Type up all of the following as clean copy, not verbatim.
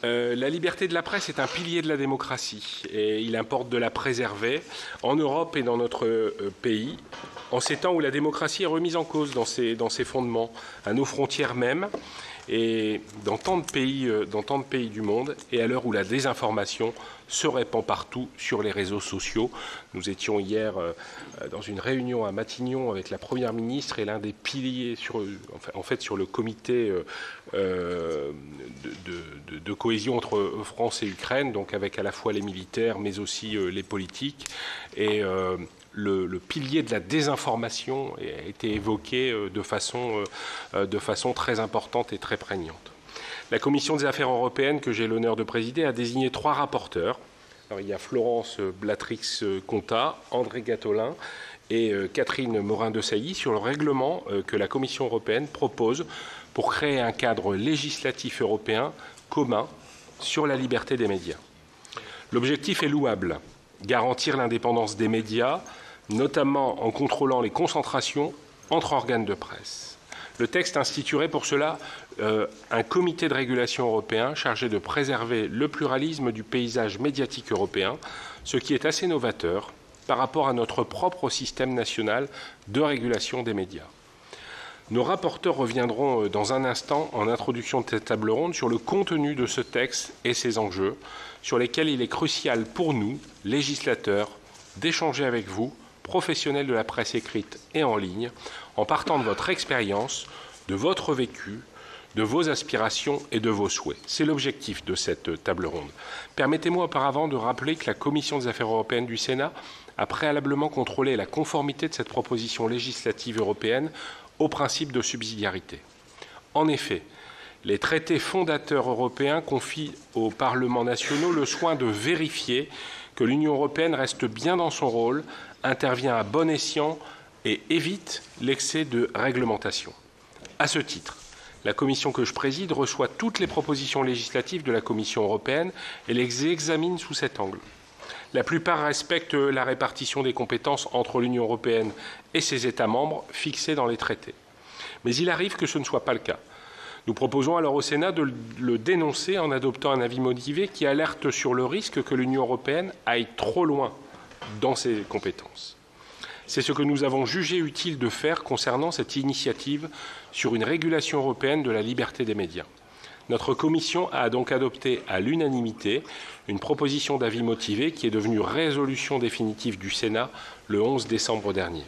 La liberté de la presse est un pilier de la démocratie et il importe de la préserver en Europe et dans notre pays, en ces temps où la démocratie est remise en cause dans ses fondements, à nos frontières même, et dans tant de pays du monde, et à l'heure où la désinformation se répand partout sur les réseaux sociaux. Nous étions hier dans une réunion à Matignon avec la Première ministre et l'un des piliers sur le comité de cohésion entre France et Ukraine, donc avec à la fois les militaires mais aussi les politiques. Et le pilier de la désinformation a été évoqué de façon très importante et très prégnante. La Commission des affaires européennes, que j'ai l'honneur de présider, a désigné 3 rapporteurs. Alors, il y a Florence Blatrix-Contat, André Gattolin et Catherine Morin-Desailly sur le règlement que la Commission européenne propose pour créer un cadre législatif européen commun sur la liberté des médias. L'objectif est louable, garantir l'indépendance des médias, notamment en contrôlant les concentrations entre organes de presse. Le texte instituerait pour cela un comité de régulation européen chargé de préserver le pluralisme du paysage médiatique européen, ce qui est assez novateur par rapport à notre propre système national de régulation des médias. Nos rapporteurs reviendront dans un instant, en introduction de cette table ronde, sur le contenu de ce texte et ses enjeux, sur lesquels il est crucial pour nous, législateurs, d'échanger avec vous, professionnels de la presse écrite et en ligne, en partant de votre expérience, de votre vécu, de vos aspirations et de vos souhaits. C'est l'objectif de cette table ronde. Permettez-moi auparavant de rappeler que la Commission des affaires européennes du Sénat a préalablement contrôlé la conformité de cette proposition législative européenne au principe de subsidiarité. En effet, les traités fondateurs européens confient aux parlements nationaux le soin de vérifier que l'Union européenne reste bien dans son rôle, intervient à bon escient et évite l'excès de réglementation. À ce titre, la commission que je préside reçoit toutes les propositions législatives de la Commission européenne et les examine sous cet angle. La plupart respectent la répartition des compétences entre l'Union européenne et ses États membres fixée dans les traités. Mais il arrive que ce ne soit pas le cas. Nous proposons alors au Sénat de le dénoncer en adoptant un avis motivé qui alerte sur le risque que l'Union européenne aille trop loin dans ses compétences. C'est ce que nous avons jugé utile de faire concernant cette initiative sur une régulation européenne de la liberté des médias. Notre commission a donc adopté à l'unanimité une proposition d'avis motivé qui est devenue résolution définitive du Sénat le 11 décembre dernier.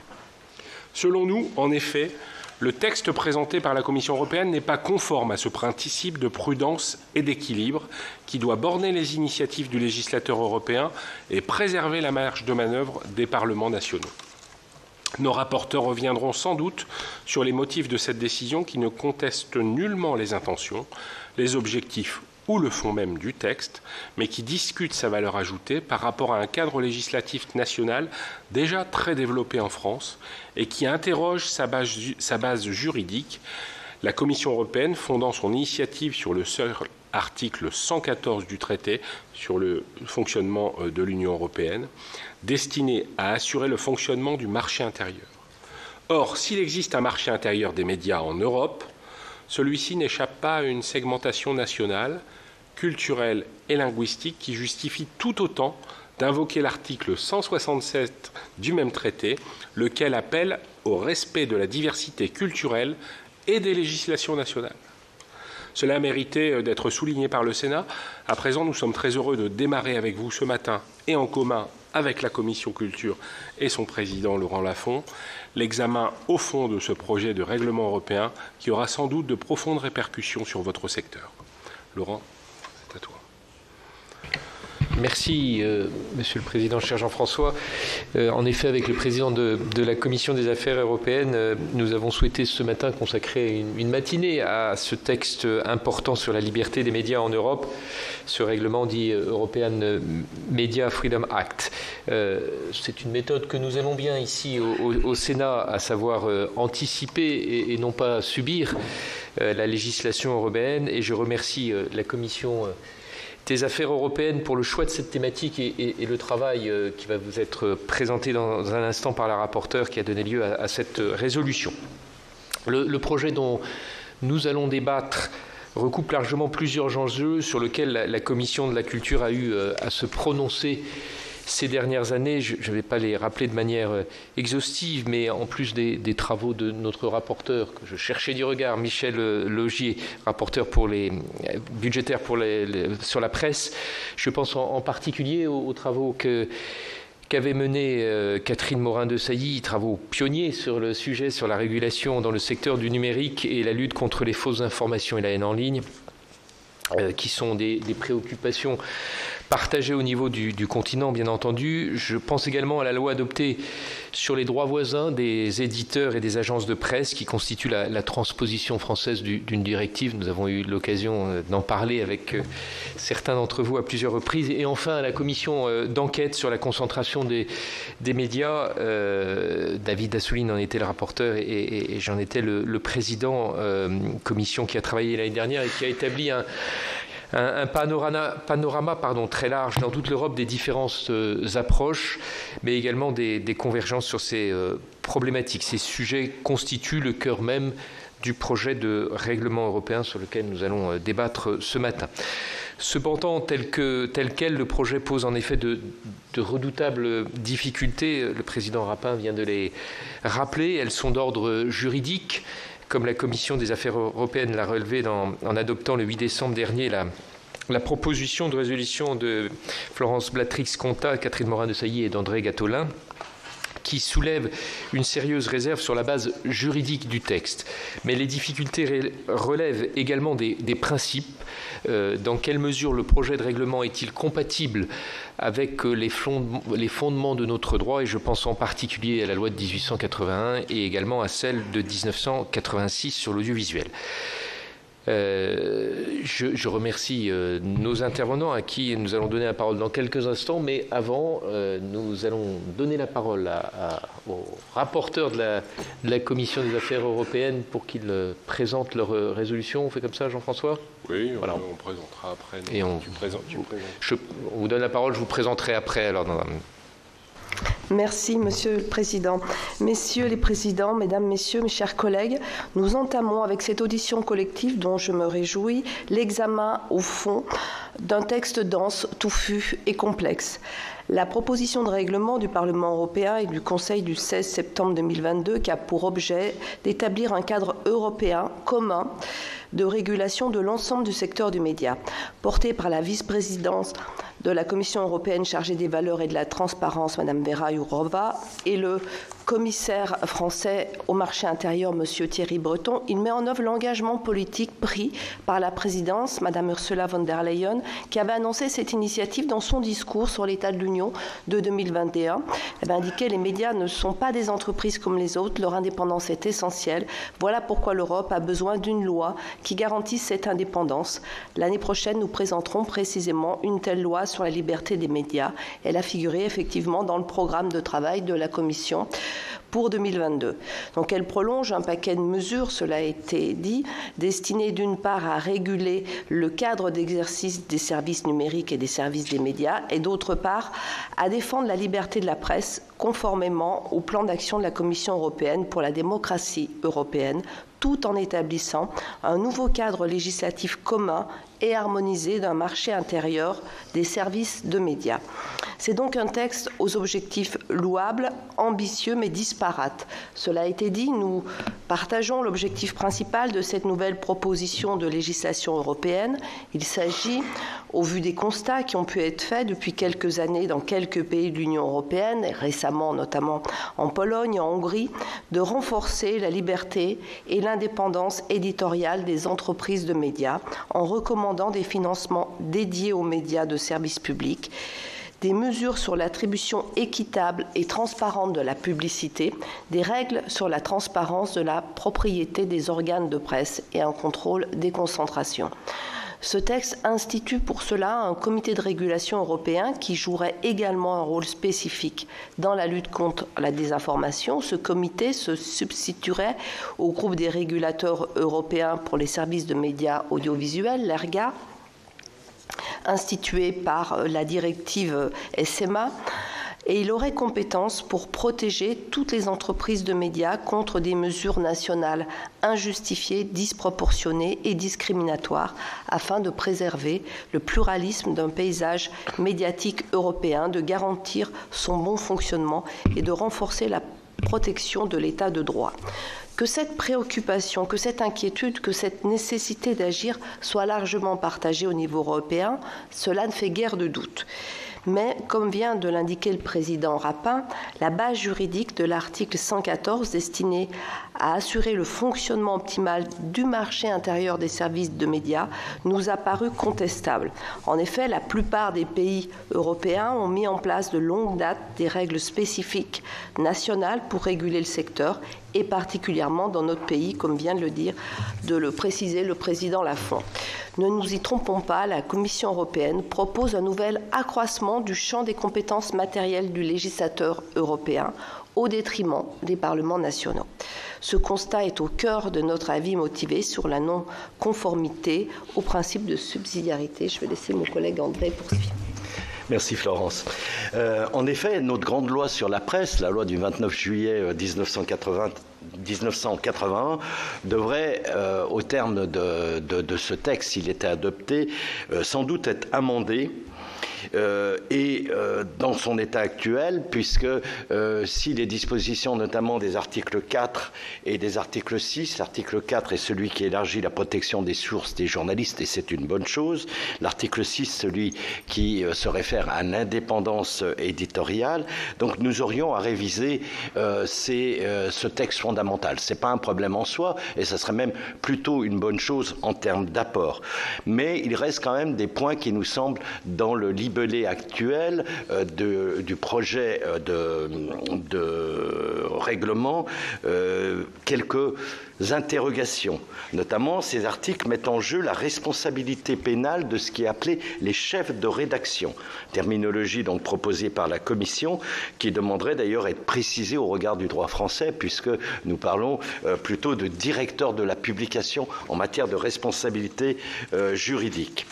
Selon nous, en effet, le texte présenté par la Commission européenne n'est pas conforme à ce principe de prudence et d'équilibre qui doit borner les initiatives du législateur européen et préserver la marge de manœuvre des parlements nationaux. Nos rapporteurs reviendront sans doute sur les motifs de cette décision qui ne contestent nullement les intentions, les objectifs ou le fond même du texte, mais qui discutent sa valeur ajoutée par rapport à un cadre législatif national déjà très développé en France et qui interroge sa base juridique, la Commission européenne fondant son initiative sur le seul article 114 du traité sur le fonctionnement de l'Union européenne, destiné à assurer le fonctionnement du marché intérieur. Or, s'il existe un marché intérieur des médias en Europe, celui-ci n'échappe pas à une segmentation nationale, culturelle et linguistique qui justifie tout autant d'invoquer l'article 167 du même traité, lequel appelle au respect de la diversité culturelle et des législations nationales. Cela a mérité d'être souligné par le Sénat. À présent, nous sommes très heureux de démarrer avec vous ce matin et en commun avec la Commission Culture et son président Laurent Lafont, l'examen au fond de ce projet de règlement européen qui aura sans doute de profondes répercussions sur votre secteur. Laurent, c'est à toi. Merci, Monsieur le Président, cher Jean-François. En effet, avec le président de la Commission des affaires européennes, nous avons souhaité ce matin consacrer une matinée à ce texte important sur la liberté des médias en Europe, ce règlement dit European Media Freedom Act. C'est une méthode que nous aimons bien ici au Sénat, à savoir anticiper et non pas subir la législation européenne. Et je remercie la Commission des affaires européennes pour le choix de cette thématique et le travail qui va vous être présenté dans un instant par la rapporteure qui a donné lieu à cette résolution. Le projet dont nous allons débattre recoupe largement plusieurs enjeux sur lesquels la Commission de la Culture a eu à se prononcer ces dernières années. Je ne vais pas les rappeler de manière exhaustive, mais en plus des travaux de notre rapporteur, que je cherchais du regard, Michel Laugier, rapporteur budgétaire sur la presse, je pense en particulier aux travaux qu'avait mené Catherine Morin-Desailly, travaux pionniers sur le sujet, sur la régulation dans le secteur du numérique et la lutte contre les fausses informations et la haine en ligne, qui sont des préoccupations partagées au niveau du continent, bien entendu. Je pense également à la loi adoptée sur les droits voisins des éditeurs et des agences de presse, qui constitue la transposition française d'une directive. Nous avons eu l'occasion d'en parler avec certains d'entre vous à plusieurs reprises. Et enfin, à la commission d'enquête sur la concentration des médias. David Assouline en était le rapporteur et j'en étais le président, commission qui a travaillé l'année dernière et qui a établi un panorama très large dans toute l'Europe des différentes approches, mais également des convergences sur ces problématiques. Ces sujets constituent le cœur même du projet de règlement européen sur lequel nous allons débattre ce matin. Cependant, tel quel, le projet pose en effet de redoutables difficultés. Le président Rapin vient de les rappeler. Elles sont d'ordre juridique, comme la Commission des affaires européennes l'a relevé en adoptant le 8 décembre dernier la proposition de résolution de Florence Blatrix-Contat, Catherine Morin-Desailly et d'André Gattolin, qui soulève une sérieuse réserve sur la base juridique du texte. Mais les difficultés relèvent également des principes. Dans quelle mesure le projet de règlement est-il compatible avec les fondements de notre droit, et je pense en particulier à la loi de 1881 et également à celle de 1986 sur l'audiovisuel. Je remercie nos intervenants à qui nous allons donner la parole dans quelques instants, mais avant, nous allons donner la parole aux rapporteurs de la Commission des affaires européennes pour qu'ils présentent leur résolution. On fait comme ça, Jean-François ? Oui, voilà. On présentera après. Et on vous donne la parole, je vous présenterai après. Alors, Merci, Monsieur le Président. Messieurs les Présidents, Mesdames, Messieurs, mes chers collègues, nous entamons avec cette audition collective dont je me réjouis l'examen au fond d'un texte dense, touffu et complexe. La proposition de règlement du Parlement européen et du Conseil du 16 septembre 2022 qui a pour objet d'établir un cadre européen commun de régulation de l'ensemble du secteur du média, porté par la vice-présidence de la Commission européenne chargée des valeurs et de la transparence, Mme Vera Jourova, et le commissaire français au marché intérieur, M. Thierry Breton. Il met en œuvre l'engagement politique pris par la présidence, Mme Ursula von der Leyen, qui avait annoncé cette initiative dans son discours sur l'état de l'Union de 2021. Elle avait indiqué que les médias ne sont pas des entreprises comme les autres, leur indépendance est essentielle. Voilà pourquoi l'Europe a besoin d'une loi qui garantisse cette indépendance. L'année prochaine, nous présenterons précisément une telle loi sur la liberté des médias. Elle a figuré effectivement dans le programme de travail de la Commission pour 2022. Donc elle prolonge un paquet de mesures, cela a été dit, destinées d'une part à réguler le cadre d'exercice des services numériques et des services des médias, et d'autre part à défendre la liberté de la presse conformément au plan d'action de la Commission européenne pour la démocratie européenne, tout en établissant un nouveau cadre législatif commun et harmonisé d'un marché intérieur des services de médias. C'est donc un texte aux objectifs louables, ambitieux mais disparates. Cela a été dit, nous partageons l'objectif principal de cette nouvelle proposition de législation européenne. Il s'agit, au vu des constats qui ont pu être faits depuis quelques années dans quelques pays de l'Union européenne, et récemment notamment en Pologne et en Hongrie, de renforcer la liberté et l'indépendance éditoriale des entreprises de médias en recommandant des financements dédiés aux médias de service public, des mesures sur l'attribution équitable et transparente de la publicité, des règles sur la transparence de la propriété des organes de presse et un contrôle des concentrations. Ce texte institue pour cela un comité de régulation européen qui jouerait également un rôle spécifique dans la lutte contre la désinformation. Ce comité se substituerait au groupe des régulateurs européens pour les services de médias audiovisuels, l'ERGA, institué par la directive SMA. et il aurait compétence pour protéger toutes les entreprises de médias contre des mesures nationales injustifiées, disproportionnées et discriminatoires afin de préserver le pluralisme d'un paysage médiatique européen, de garantir son bon fonctionnement et de renforcer la protection de l'état de droit. Que cette préoccupation, que cette inquiétude, que cette nécessité d'agir soit largement partagée au niveau européen, cela ne fait guère de doute. Mais, comme vient de l'indiquer le président Rapin, la base juridique de l'article 114 destinée à assurer le fonctionnement optimal du marché intérieur des services de médias nous a paru contestable. En effet, la plupart des pays européens ont mis en place de longue date des règles spécifiques nationales pour réguler le secteur, et particulièrement dans notre pays, comme vient de le préciser le président Lafont. Ne nous y trompons pas, la Commission européenne propose un nouvel accroissement du champ des compétences matérielles du législateur européen au détriment des parlements nationaux. Ce constat est au cœur de notre avis motivé sur la non-conformité au principe de subsidiarité. Je vais laisser mon collègue André poursuivre. Merci Florence. En effet, notre grande loi sur la presse, la loi du 29 juillet 1981, devrait, au terme de ce texte, s'il était adopté, sans doute être amendée. Dans son état actuel, puisque si les dispositions notamment des articles 4 et des articles 6, l'article 4 est celui qui élargit la protection des sources des journalistes, et c'est une bonne chose, l'article 6 celui qui se réfère à l'indépendance éditoriale, donc nous aurions à réviser ce texte fondamental. Ce n'est pas un problème en soi, et ça serait même plutôt une bonne chose en termes d'apport. Mais il reste quand même des points qui nous semblent dans le libellé actuel du projet de règlement, quelques interrogations. Notamment, ces articles mettent en jeu la responsabilité pénale de ce qui est appelé les chefs de rédaction, terminologie donc proposée par la Commission, qui demanderait d'ailleurs à être précisée au regard du droit français, puisque nous parlons plutôt de directeur de la publication en matière de responsabilité juridique.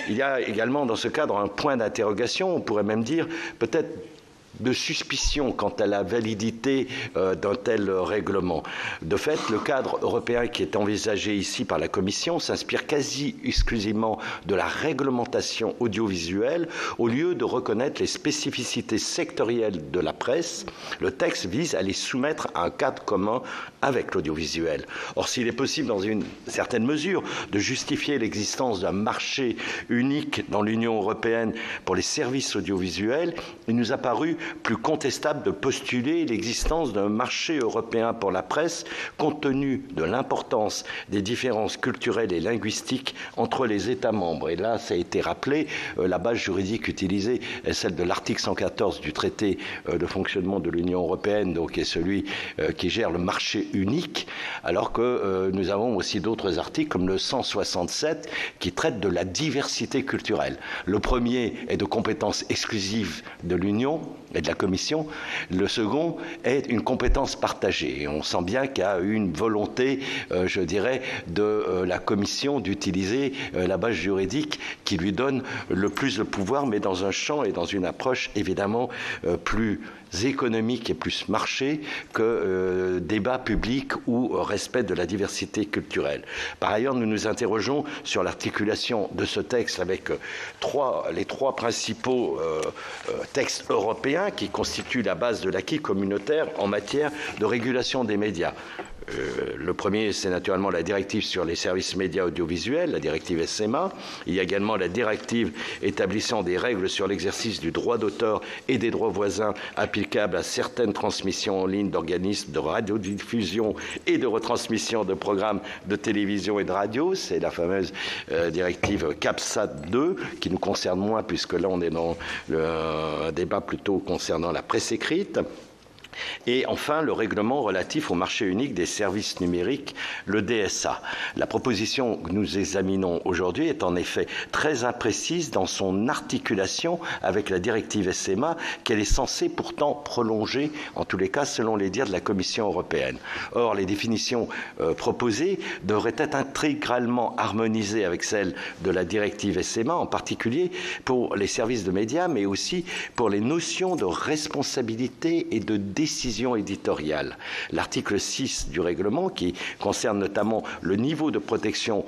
Il y a également dans ce cadre un point d'interrogation, on pourrait même dire peut-être de suspicion quant à la validité d'un tel règlement. De fait, le cadre européen qui est envisagé ici par la Commission s'inspire quasi exclusivement de la réglementation audiovisuelle au lieu de reconnaître les spécificités sectorielles de la presse. Le texte vise à les soumettre à un cadre commun avec l'audiovisuel. Or, s'il est possible dans une certaine mesure de justifier l'existence d'un marché unique dans l'Union européenne pour les services audiovisuels, il nous a paru plus contestable de postuler l'existence d'un marché européen pour la presse compte tenu de l'importance des différences culturelles et linguistiques entre les États membres. Et là, ça a été rappelé, la base juridique utilisée est celle de l'article 114 du traité de fonctionnement de l'Union européenne, donc qui est celui qui gère le marché unique, alors que nous avons aussi d'autres articles comme le 167 qui traite de la diversité culturelle. Le premier est de compétence exclusive de l'Union et de la Commission. Le second est une compétence partagée. Et on sent bien qu'il y a une volonté, je dirais, de la Commission d'utiliser la base juridique qui lui donne le plus de pouvoir, mais dans un champ et dans une approche évidemment plus économique et plus marché que débat public ou respect de la diversité culturelle. Par ailleurs, nous nous interrogeons sur l'articulation de ce texte avec les trois principaux textes européens qui constituent la base de l'acquis communautaire en matière de régulation des médias. Le premier, c'est naturellement la directive sur les services médias audiovisuels, la directive SMA. Il y a également la directive établissant des règles sur l'exercice du droit d'auteur et des droits voisins applicables à certaines transmissions en ligne d'organismes de radiodiffusion et de retransmission de programmes de télévision et de radio. C'est la fameuse directive CAPSAT 2 qui nous concerne moins, puisque là on est dans un débat plutôt concernant la presse écrite. Et enfin, le règlement relatif au marché unique des services numériques, le DSA. La proposition que nous examinons aujourd'hui est en effet très imprécise dans son articulation avec la directive SMA qu'elle est censée pourtant prolonger, en tous les cas selon les dires de la Commission européenne. Or, les définitions proposées devraient être intégralement harmonisées avec celles de la directive SMA, en particulier pour les services de médias, mais aussi pour les notions de responsabilité et de décision éditoriale. L'article 6 du règlement, qui concerne notamment le niveau de protection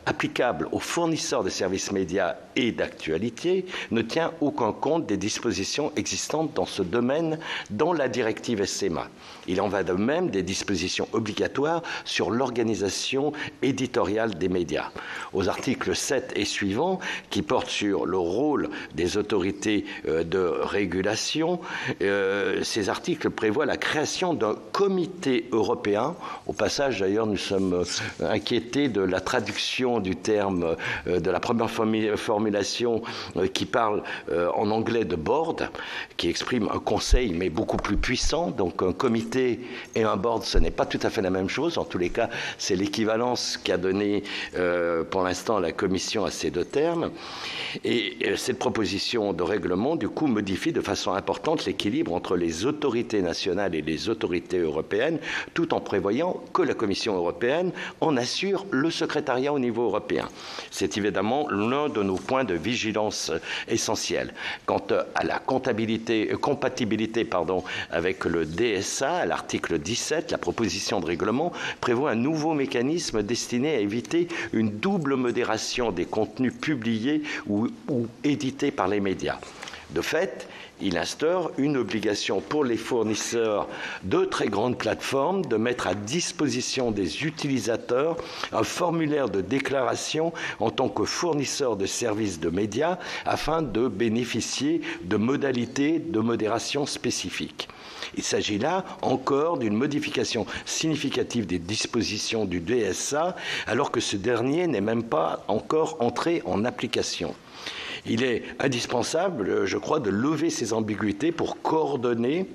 applicable aux fournisseurs de services médias et d'actualité, ne tient aucun compte des dispositions existantes dans ce domaine dans la directive SMA. Il en va de même des dispositions obligatoires sur l'organisation éditoriale des médias. Aux articles 7 et suivants, qui portent sur le rôle des autorités de régulation, ces articles prévoient la création d'un comité européen. Au passage, d'ailleurs, nous sommes inquiétés de la traduction du terme, de la première formulation qui parle en anglais de board, qui exprime un conseil, mais beaucoup plus puissant. Donc un comité et un board, ce n'est pas tout à fait la même chose. En tous les cas, c'est l'équivalence qu'a donné pour l'instant la Commission à ces deux termes. Et cette proposition de règlement, du coup, modifie de façon importante l'équilibre entre les autorités nationales et les autorités européennes, tout en prévoyant que la Commission européenne en assure le secrétariat au niveau européen. C'est évidemment l'un de nos points de vigilance essentiels. Quant à la compatibilité avec le DSA, à l'article 17, la proposition de règlement prévoit un nouveau mécanisme destiné à éviter une double modération des contenus publiés ou édités par les médias. De fait, il instaure une obligation pour les fournisseurs de très grandes plateformes de mettre à disposition des utilisateurs un formulaire de déclaration en tant que fournisseur de services de médias afin de bénéficier de modalités de modération spécifiques. Il s'agit là encore d'une modification significative des dispositions du DSA alors que ce dernier n'est même pas encore entré en application. Il est indispensable, je crois, de lever ces ambiguïtés pour coordonner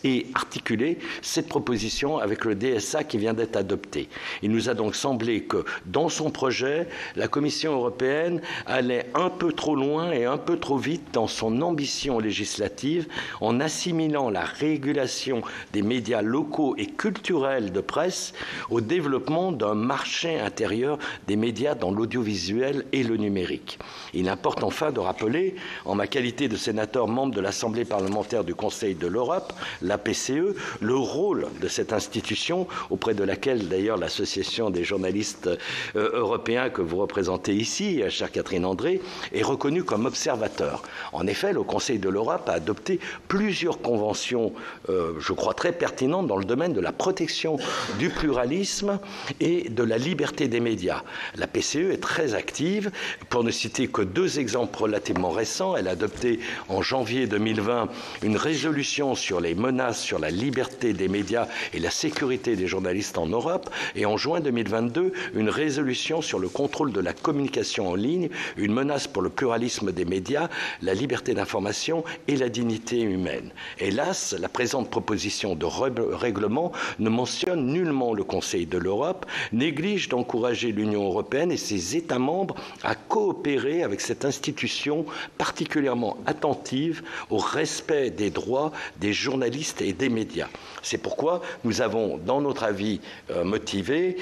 et articuler cette proposition avec le DSA qui vient d'être adopté. Il nous a donc semblé que, dans son projet, la Commission européenne allait un peu trop loin et un peu trop vite dans son ambition législative en assimilant la régulation des médias locaux et culturels de presse au développement d'un marché intérieur des médias dans l'audiovisuel et le numérique. Il importe enfin de rappeler, en ma qualité de sénateur membre de l'Assemblée parlementaire du Conseil de l'Europe, la PCE, le rôle de cette institution, auprès de laquelle d'ailleurs l'association des journalistes européens que vous représentez ici, chère Catherine André, est reconnue comme observateur. En effet, le Conseil de l'Europe a adopté plusieurs conventions, je crois très pertinentes dans le domaine de la protection du pluralisme et de la liberté des médias. La PCE est très active. Pour ne citer que deux exemples relativement récents, elle a adopté en janvier 2020 une résolution sur les menaces sur la liberté des médias et la sécurité des journalistes en Europe, et en juin 2022, une résolution sur le contrôle de la communication en ligne, une menace pour le pluralisme des médias, la liberté d'information et la dignité humaine. Hélas, la présente proposition de règlement ne mentionne nullement le Conseil de l'Europe, néglige d'encourager l'Union européenne et ses États membres à coopérer avec cette institution particulièrement attentive au respect des droits des journalistes et des médias. C'est pourquoi nous avons, dans notre avis motivé,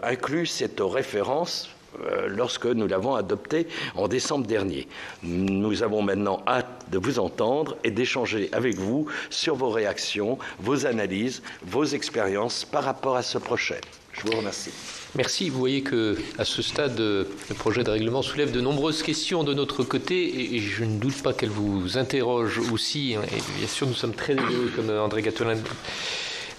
inclus cette référence lorsque nous l'avons adopté en décembre dernier. Nous avons maintenant hâte de vous entendre et d'échanger avec vous sur vos réactions, vos analyses, vos expériences par rapport à ce projet. Je vous remercie. Merci. Vous voyez qu'à ce stade, le projet de règlement soulève de nombreuses questions de notre côté et je ne doute pas qu'elle vous interroge aussi. Et bien sûr, nous sommes très heureux, comme André Gattolin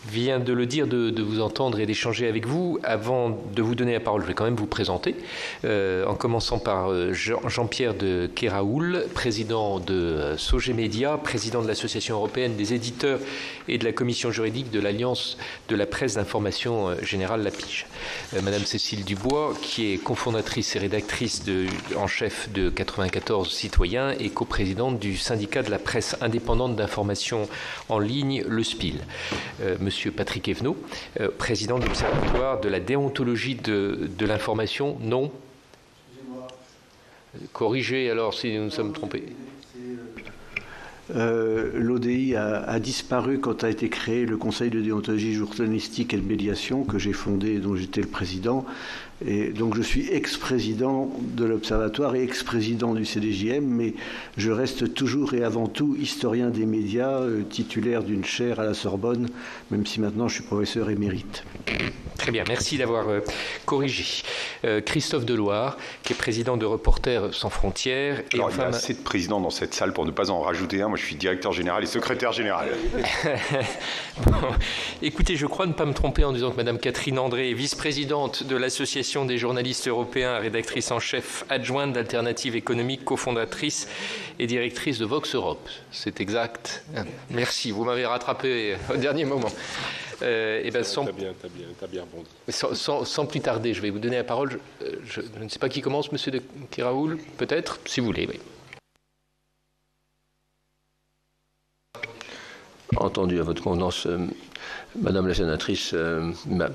vient de le dire, de vous entendre et d'échanger avec vous. Avant de vous donner la parole, je vais quand même vous présenter, en commençant par Jean-Pierre de Keraoul, président de Sogemedia, président de l'Association européenne des éditeurs et de la commission juridique de l'Alliance de la presse d'information générale, l'APIGE. Madame Cécile Dubois, qui est cofondatrice et rédactrice en chef de 94 citoyens et coprésidente du syndicat de la presse indépendante d'information en ligne, le SPIL. Monsieur Patrick Evenot, président de l'Observatoire de la déontologie de l'information. Non. Corrigez alors si nous nous sommes trompés. L'ODI a disparu quand a été créé le Conseil de déontologie journalistique et de médiation que j'ai fondé et dont j'étais le président. Et donc je suis ex-président de l'Observatoire et ex-président du CDJM, mais je reste toujours et avant tout historien des médias, titulaire d'une chaire à la Sorbonne, même si maintenant je suis professeur émérite. Très bien, merci d'avoir corrigé. Christophe Deloire, qui est président de Reporters sans frontières. Et alors, il y a assez de présidents dans cette salle pour ne pas en rajouter un. Moi, je suis directeur général et secrétaire général. Bon, écoutez, je crois ne pas me tromper en disant que Mme Catherine André est vice-présidente de l'Association des journalistes européens, rédactrice en chef adjointe d'Alternative économique, cofondatrice et directrice de Vox Europe. C'est exact. Merci, vous m'avez rattrapé au dernier moment. Et ben sans plus tarder, je vais vous donner la parole. Je ne sais pas qui commence, monsieur de Keraoul, peut-être, si vous voulez. Oui. Entendu à votre convenance, Madame la sénatrice,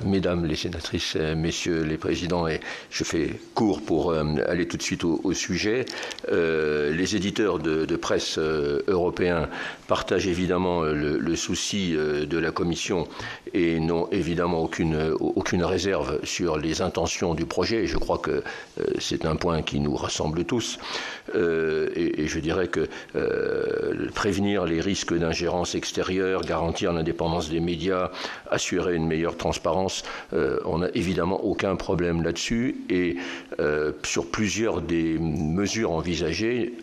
Mesdames les sénatrices, Messieurs les présidents, et je fais court pour aller tout de suite au sujet. Les éditeurs de presse européens partagent évidemment le souci de la Commission et n'ont évidemment aucune réserve sur les intentions du projet. Et je crois que c'est un point qui nous rassemble tous. Et je dirais que prévenir les risques d'ingérence extérieure, garantir l'indépendance des médias, assurer une meilleure transparence, on n'a évidemment aucun problème là-dessus. Et sur plusieurs des mesures envisagées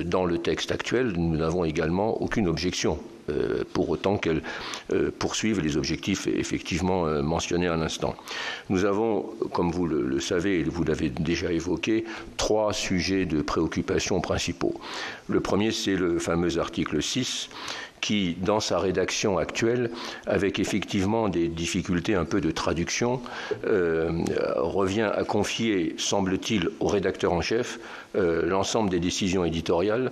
dans le texte actuel, nous n'avons également aucune objection, pour autant qu'elles poursuivent les objectifs effectivement mentionnés à l'instant. Nous avons, comme vous le savez et vous l'avez déjà évoqué, 3 sujets de préoccupation principaux. Le premier, c'est le fameux article 6, qui, dans sa rédaction actuelle, avec effectivement des difficultés un peu de traduction, revient à confier, semble-t-il, au rédacteur en chef l'ensemble des décisions éditoriales,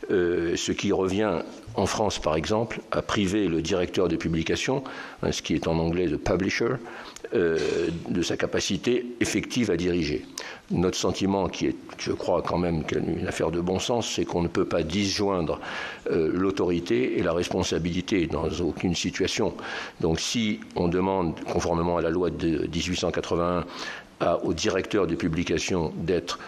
ce qui revient, en France par exemple, à priver le directeur de publication, ce qui est en anglais le publisher, de sa capacité effective à diriger. Notre sentiment, qui est, je crois, quand même une affaire de bon sens, c'est qu'on ne peut pas disjoindre l'autorité et la responsabilité dans aucune situation. Donc si on demande, conformément à la loi de 1881, au directeur de publication d'être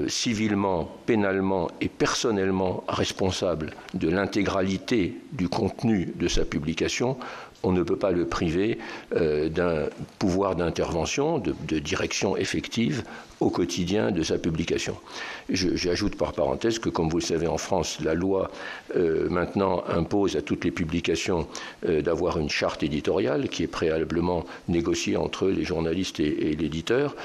civilement, pénalement et personnellement responsable de l'intégralité du contenu de sa publication, on ne peut pas le priver d'un pouvoir d'intervention, de direction effective au quotidien de sa publication. J'ajoute par parenthèse que, comme vous le savez, en France, la loi maintenant impose à toutes les publications d'avoir une charte éditoriale qui est préalablement négociée entre les journalistes et l'éditeur.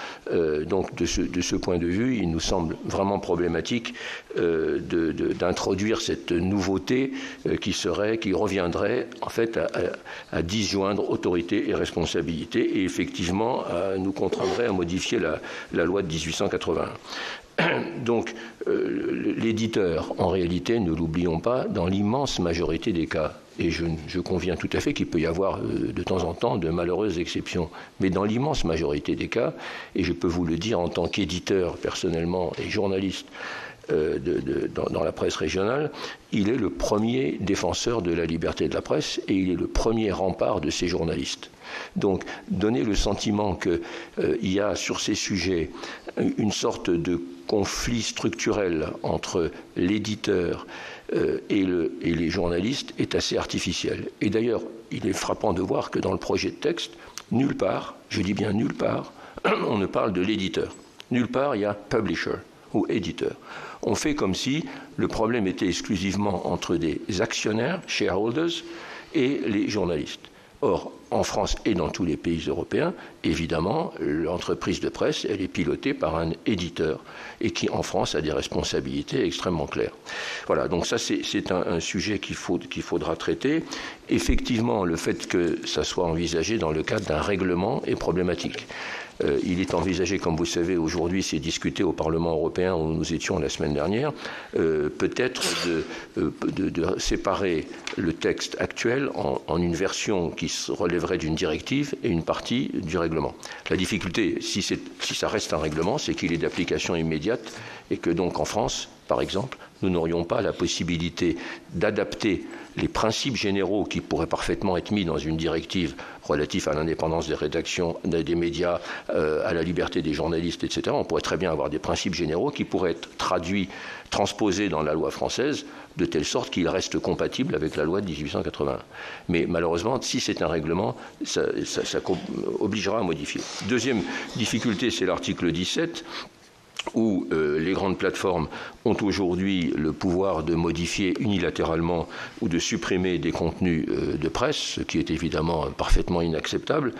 Donc, de ce point de vue, il nous semble vraiment problématique d'introduire cette nouveauté qui reviendrait en fait à disjoindre autorité et responsabilité et effectivement nous contraindrait à modifier la loi de 1881. Donc, l'éditeur, en réalité, ne l'oublions pas, dans l'immense majorité des cas, et je conviens tout à fait qu'il peut y avoir de temps en temps de malheureuses exceptions, mais dans l'immense majorité des cas, et je peux vous le dire en tant qu'éditeur personnellement et journaliste dans la presse régionale, il est le premier défenseur de la liberté de la presse et il est le premier rempart de ces journalistes. Donc, donner le sentiment qu'il y a sur ces sujets une sorte de conflit structurel entre l'éditeur et les journalistes est assez artificiel. Et d'ailleurs, il est frappant de voir que dans le projet de texte, nulle part, je dis bien nulle part, on ne parle de l'éditeur. Nulle part, il y a publisher ou éditeur. On fait comme si le problème était exclusivement entre des actionnaires, shareholders, et les journalistes. Or, en France et dans tous les pays européens, évidemment, l'entreprise de presse, elle est pilotée par un éditeur et qui, en France, a des responsabilités extrêmement claires. Voilà, donc ça, c'est un sujet qu'il faudra traiter. Effectivement, le fait que ça soit envisagé dans le cadre d'un règlement est problématique. Il est envisagé, comme vous savez, aujourd'hui, c'est discuté au Parlement européen où nous étions la semaine dernière, peut-être de séparer le texte actuel en une version qui relèverait d'une directive et une partie du règlement. La difficulté, si ça reste un règlement, c'est qu'il est d'application immédiate et que donc en France, par exemple, nous n'aurions pas la possibilité d'adapter les principes généraux qui pourraient parfaitement être mis dans une directive relative à l'indépendance des rédactions, des médias, à la liberté des journalistes, etc. On pourrait très bien avoir des principes généraux qui pourraient être traduits, transposés dans la loi française, de telle sorte qu'ils restent compatibles avec la loi de 1881. Mais malheureusement, si c'est un règlement, ça obligera à modifier. Deuxième difficulté, c'est l'article 17, où les grandes plateformes ont aujourd'hui le pouvoir de modifier unilatéralement ou de supprimer des contenus de presse, ce qui est évidemment parfaitement inacceptable,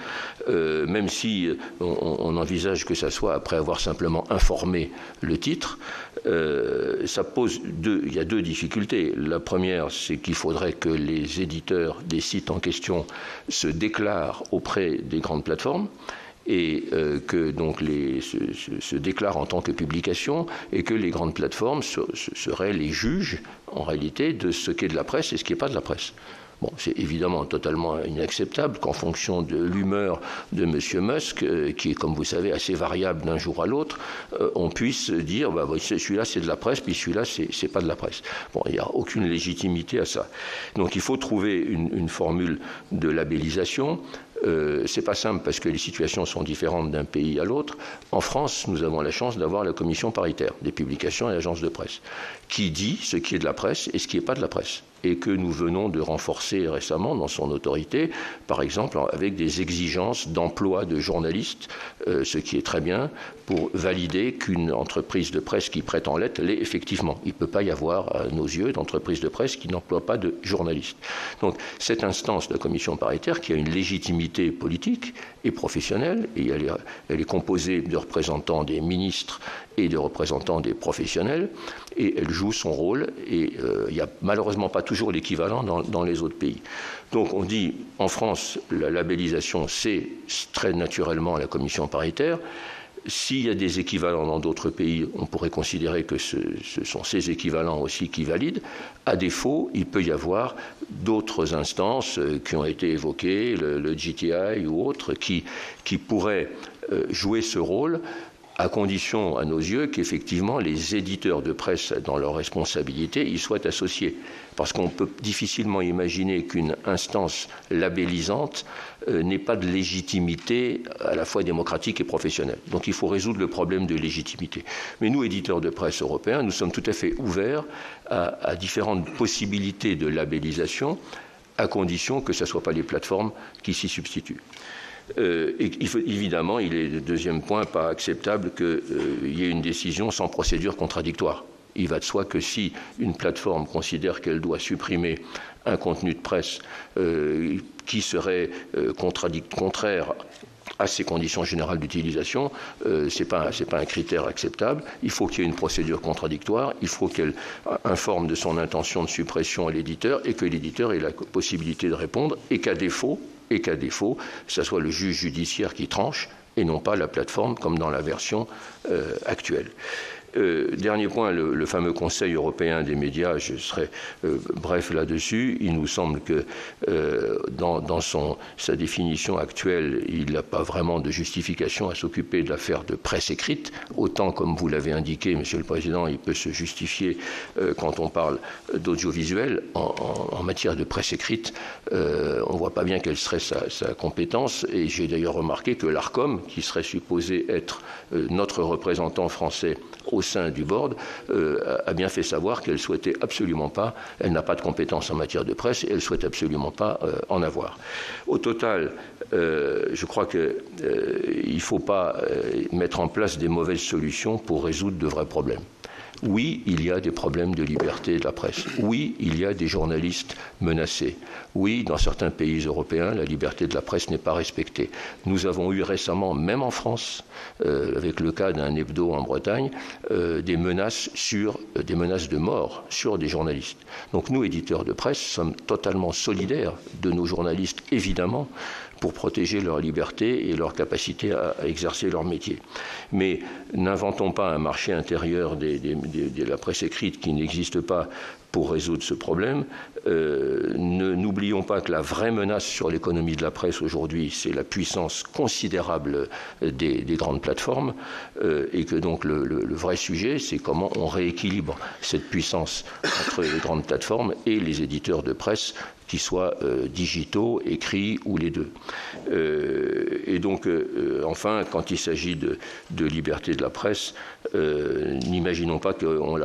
même si on envisage que ça soit après avoir simplement informé le titre. Il y a deux difficultés. La première, c'est qu'il faudrait que les éditeurs des sites en question se déclarent auprès des grandes plateformes, et que donc se déclarent en tant que publication, et que les grandes plateformes seraient les juges, en réalité, de ce qu'est de la presse et ce qui n'est pas de la presse. Bon, c'est évidemment totalement inacceptable qu'en fonction de l'humeur de M. Musk, qui est, comme vous savez, assez variable d'un jour à l'autre, on puisse dire celui-là c'est de la presse, puis celui-là c'est pas de la presse. Bon, il n'y a aucune légitimité à ça. Donc il faut trouver une formule de labellisation. C'est pas simple parce que les situations sont différentes d'un pays à l'autre. En France, nous avons la chance d'avoir la commission paritaire des publications et agences de presse, qui dit ce qui est de la presse et ce qui n'est pas de la presse, et que nous venons de renforcer récemment dans son autorité, par exemple avec des exigences d'emploi de journalistes, ce qui est très bien, pour valider qu'une entreprise de presse qui prête en lettres l'est effectivement. Il ne peut pas y avoir, à nos yeux, d'entreprise de presse qui n'emploie pas de journalistes. Donc cette instance de la commission paritaire, qui a une légitimité politique et professionnelle, et elle est composée de représentants des ministres et de représentants des professionnels, et elle joue son rôle, et il n'y a malheureusement pas toujours l'équivalent dans les autres pays. Donc on dit, en France, la labellisation, c'est très naturellement la commission paritaire. S'il y a des équivalents dans d'autres pays, on pourrait considérer que ce sont ces équivalents aussi qui valident. À défaut, il peut y avoir d'autres instances qui ont été évoquées, le GTI ou autres, qui pourraient jouer ce rôle, à condition, à nos yeux, qu'effectivement les éditeurs de presse, dans leurs responsabilités, y soient associés. Parce qu'on peut difficilement imaginer qu'une instance labellisante n'ait pas de légitimité à la fois démocratique et professionnelle. Donc il faut résoudre le problème de légitimité. Mais nous, éditeurs de presse européens, nous sommes tout à fait ouverts à différentes possibilités de labellisation, à condition que ce ne soient pas les plateformes qui s'y substituent. Évidemment, il est, deuxième point, pas acceptable qu'il y ait une décision sans procédure contradictoire. Il va de soi que si une plateforme considère qu'elle doit supprimer un contenu de presse qui serait contraire à ses conditions générales d'utilisation, c'est pas un critère acceptable. Il faut qu'il y ait une procédure contradictoire, il faut qu'elle informe de son intention de suppression à l'éditeur, et que l'éditeur ait la possibilité de répondre, et qu'à défaut, ce soit le juge judiciaire qui tranche, et non pas la plateforme, comme dans la version actuelle. Dernier point, le fameux Conseil européen des médias, je serai bref là-dessus. Il nous semble que dans sa définition actuelle, il n'a pas vraiment de justification à s'occuper de l'affaire de presse écrite. Autant, comme vous l'avez indiqué, Monsieur le Président, il peut se justifier quand on parle d'audiovisuel. En matière de presse écrite, on ne voit pas bien quelle serait sa compétence. Et j'ai d'ailleurs remarqué que l'ARCOM, qui serait supposé être notre représentant français au sein du board, a bien fait savoir qu'elle souhaitait absolument pas, elle n'a pas de compétences en matière de presse et elle souhaite absolument pas en avoir. Au total, je crois qu'il ne faut pas mettre en place des mauvaises solutions pour résoudre de vrais problèmes. Oui, il y a des problèmes de liberté de la presse. Oui, il y a des journalistes menacés. Oui, dans certains pays européens, la liberté de la presse n'est pas respectée. Nous avons eu récemment, même en France, avec le cas d'un hebdo en Bretagne, des menaces de mort sur des journalistes. Donc nous, éditeurs de presse, sommes totalement solidaires de nos journalistes, évidemment, pour protéger leur liberté et leur capacité à exercer leur métier. Mais n'inventons pas un marché intérieur de la presse écrite qui n'existe pas pour résoudre ce problème. N'oublions pas que la vraie menace sur l'économie de la presse aujourd'hui, c'est la puissance considérable des grandes plateformes, et que donc le vrai sujet, c'est comment on rééquilibre cette puissance entre les grandes plateformes et les éditeurs de presse, qui soient digitaux, écrits ou les deux. Et donc, enfin, quand il s'agit de liberté de la presse, n'imaginons pas qu'on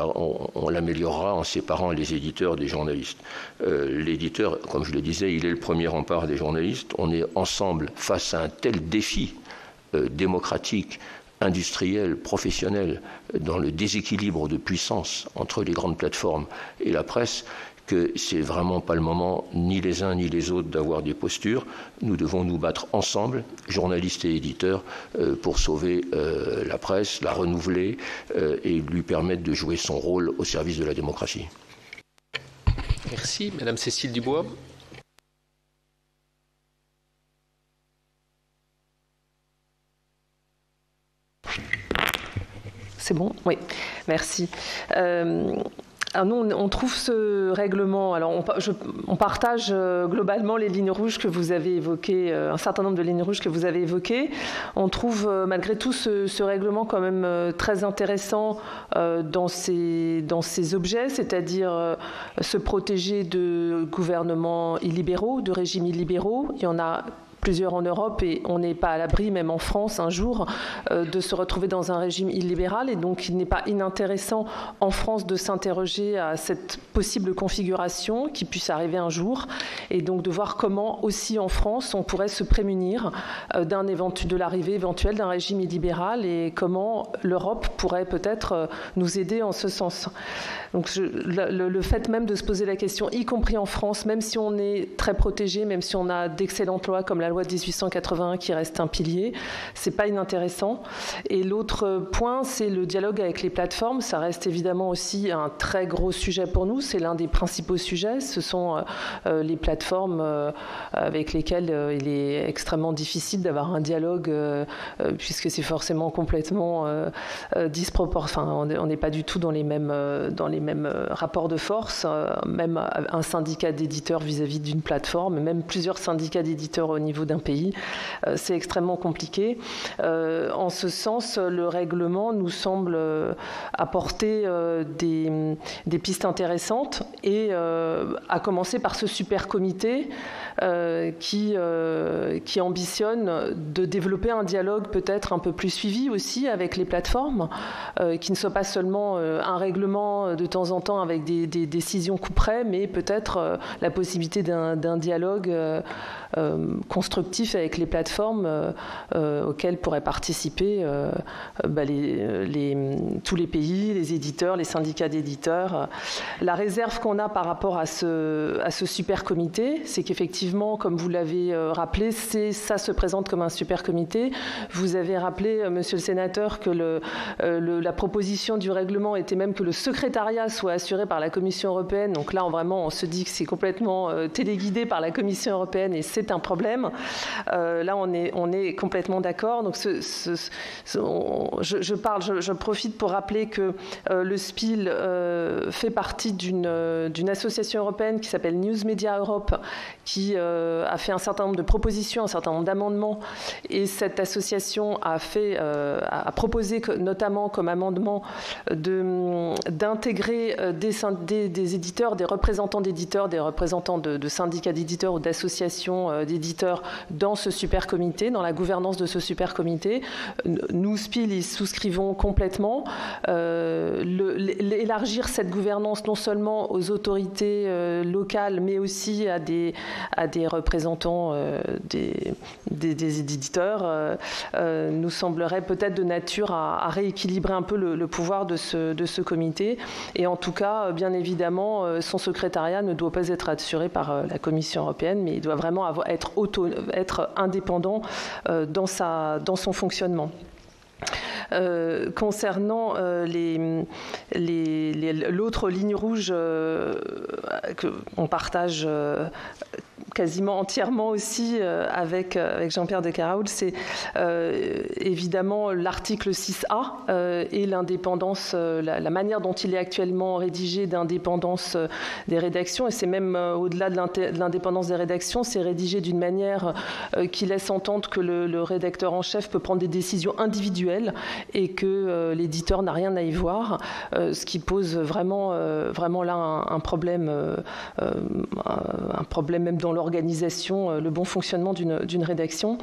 l'améliorera en séparant les éditeurs des journalistes. L'éditeur, comme je le disais, il est le premier rempart des journalistes. On est ensemble face à un tel défi démocratique, industriel, professionnel, dans le déséquilibre de puissance entre les grandes plateformes et la presse, que c'est vraiment pas le moment, ni les uns ni les autres, d'avoir des postures. Nous devons nous battre ensemble, journalistes et éditeurs, pour sauver la presse, la renouveler et lui permettre de jouer son rôle au service de la démocratie. Merci. Madame Cécile Dubois. C'est bon ? Oui, merci. Alors nous, on trouve ce règlement, alors on partage globalement les lignes rouges que vous avez évoquées, un certain nombre de lignes rouges que vous avez évoquées. On trouve malgré tout ce règlement quand même très intéressant dans ses objets, c'est-à-dire se protéger de gouvernements illibéraux, de régimes illibéraux. Il y en a plusieurs en Europe et on n'est pas à l'abri, même en France, un jour, de se retrouver dans un régime illibéral. Et donc, il n'est pas inintéressant en France de s'interroger à cette possible configuration qui puisse arriver un jour. Et donc, de voir comment aussi en France, on pourrait se prémunir de l'arrivée éventuelle d'un régime illibéral et comment l'Europe pourrait peut-être nous aider en ce sens. Donc, le fait même de se poser la question, y compris en France, même si on est très protégé, même si on a d'excellentes lois comme la loi de 1881 qui reste un pilier, c'est pas inintéressant. Et l'autre point, c'est le dialogue avec les plateformes. Ça reste évidemment aussi un très gros sujet pour nous. C'est l'un des principaux sujets. Ce sont les plateformes avec lesquelles il est extrêmement difficile d'avoir un dialogue puisque c'est forcément complètement disproportionné. Enfin, on n'est pas du tout dans les mêmes rapports de force. Même un syndicat d'éditeurs vis-à-vis d'une plateforme, même plusieurs syndicats d'éditeurs au niveau d'un pays, c'est extrêmement compliqué. En ce sens, le règlement nous semble apporter des pistes intéressantes et à commencer par ce super comité qui ambitionne de développer un dialogue peut-être un peu plus suivi aussi avec les plateformes, qui ne soit pas seulement un règlement de temps en temps avec des décisions coup près, mais peut-être la possibilité d'un dialogue constructif avec les plateformes auxquelles pourraient participer tous les pays, les éditeurs, les syndicats d'éditeurs. La réserve qu'on a par rapport à ce super comité, c'est qu'effectivement, comme vous l'avez rappelé, ça se présente comme un super comité. Vous avez rappelé, monsieur le sénateur, que la proposition du règlement était même que le secrétariat soit assuré par la Commission européenne. Donc là, vraiment, on se dit que c'est complètement téléguidé par la Commission européenne et c'est un problème. Là, on est complètement d'accord. Donc, je profite pour rappeler que le SPIL fait partie d'une association européenne qui s'appelle News Media Europe, qui a fait un certain nombre de propositions, un certain nombre d'amendements. Et cette association a proposé notamment comme amendement d'intégrer des éditeurs, des représentants d'éditeurs, des représentants de syndicats d'éditeurs ou d'associations d'éditeurs dans ce super comité, dans la gouvernance de ce super comité. Nous, SPIL, y souscrivons complètement. Élargir cette gouvernance non seulement aux autorités locales, mais aussi à des représentants des éditeurs, nous semblerait peut-être de nature à rééquilibrer un peu le pouvoir de ce comité. Et en tout cas, bien évidemment, son secrétariat ne doit pas être assuré par la Commission européenne, mais il doit vraiment être indépendant dans son fonctionnement. Concernant l'autre ligne rouge qu'on partage quasiment entièrement aussi avec Jean-Pierre de Caraoul, c'est évidemment l'article 6A et l'indépendance, la manière dont il est actuellement rédigé d'indépendance des rédactions, et c'est même au-delà de l'indépendance des rédactions, c'est rédigé d'une manière qui laisse entendre que le rédacteur en chef peut prendre des décisions individuelles et que l'éditeur n'a rien à y voir, ce qui pose vraiment là un problème même dans l'organisation, le bon fonctionnement d'une rédaction.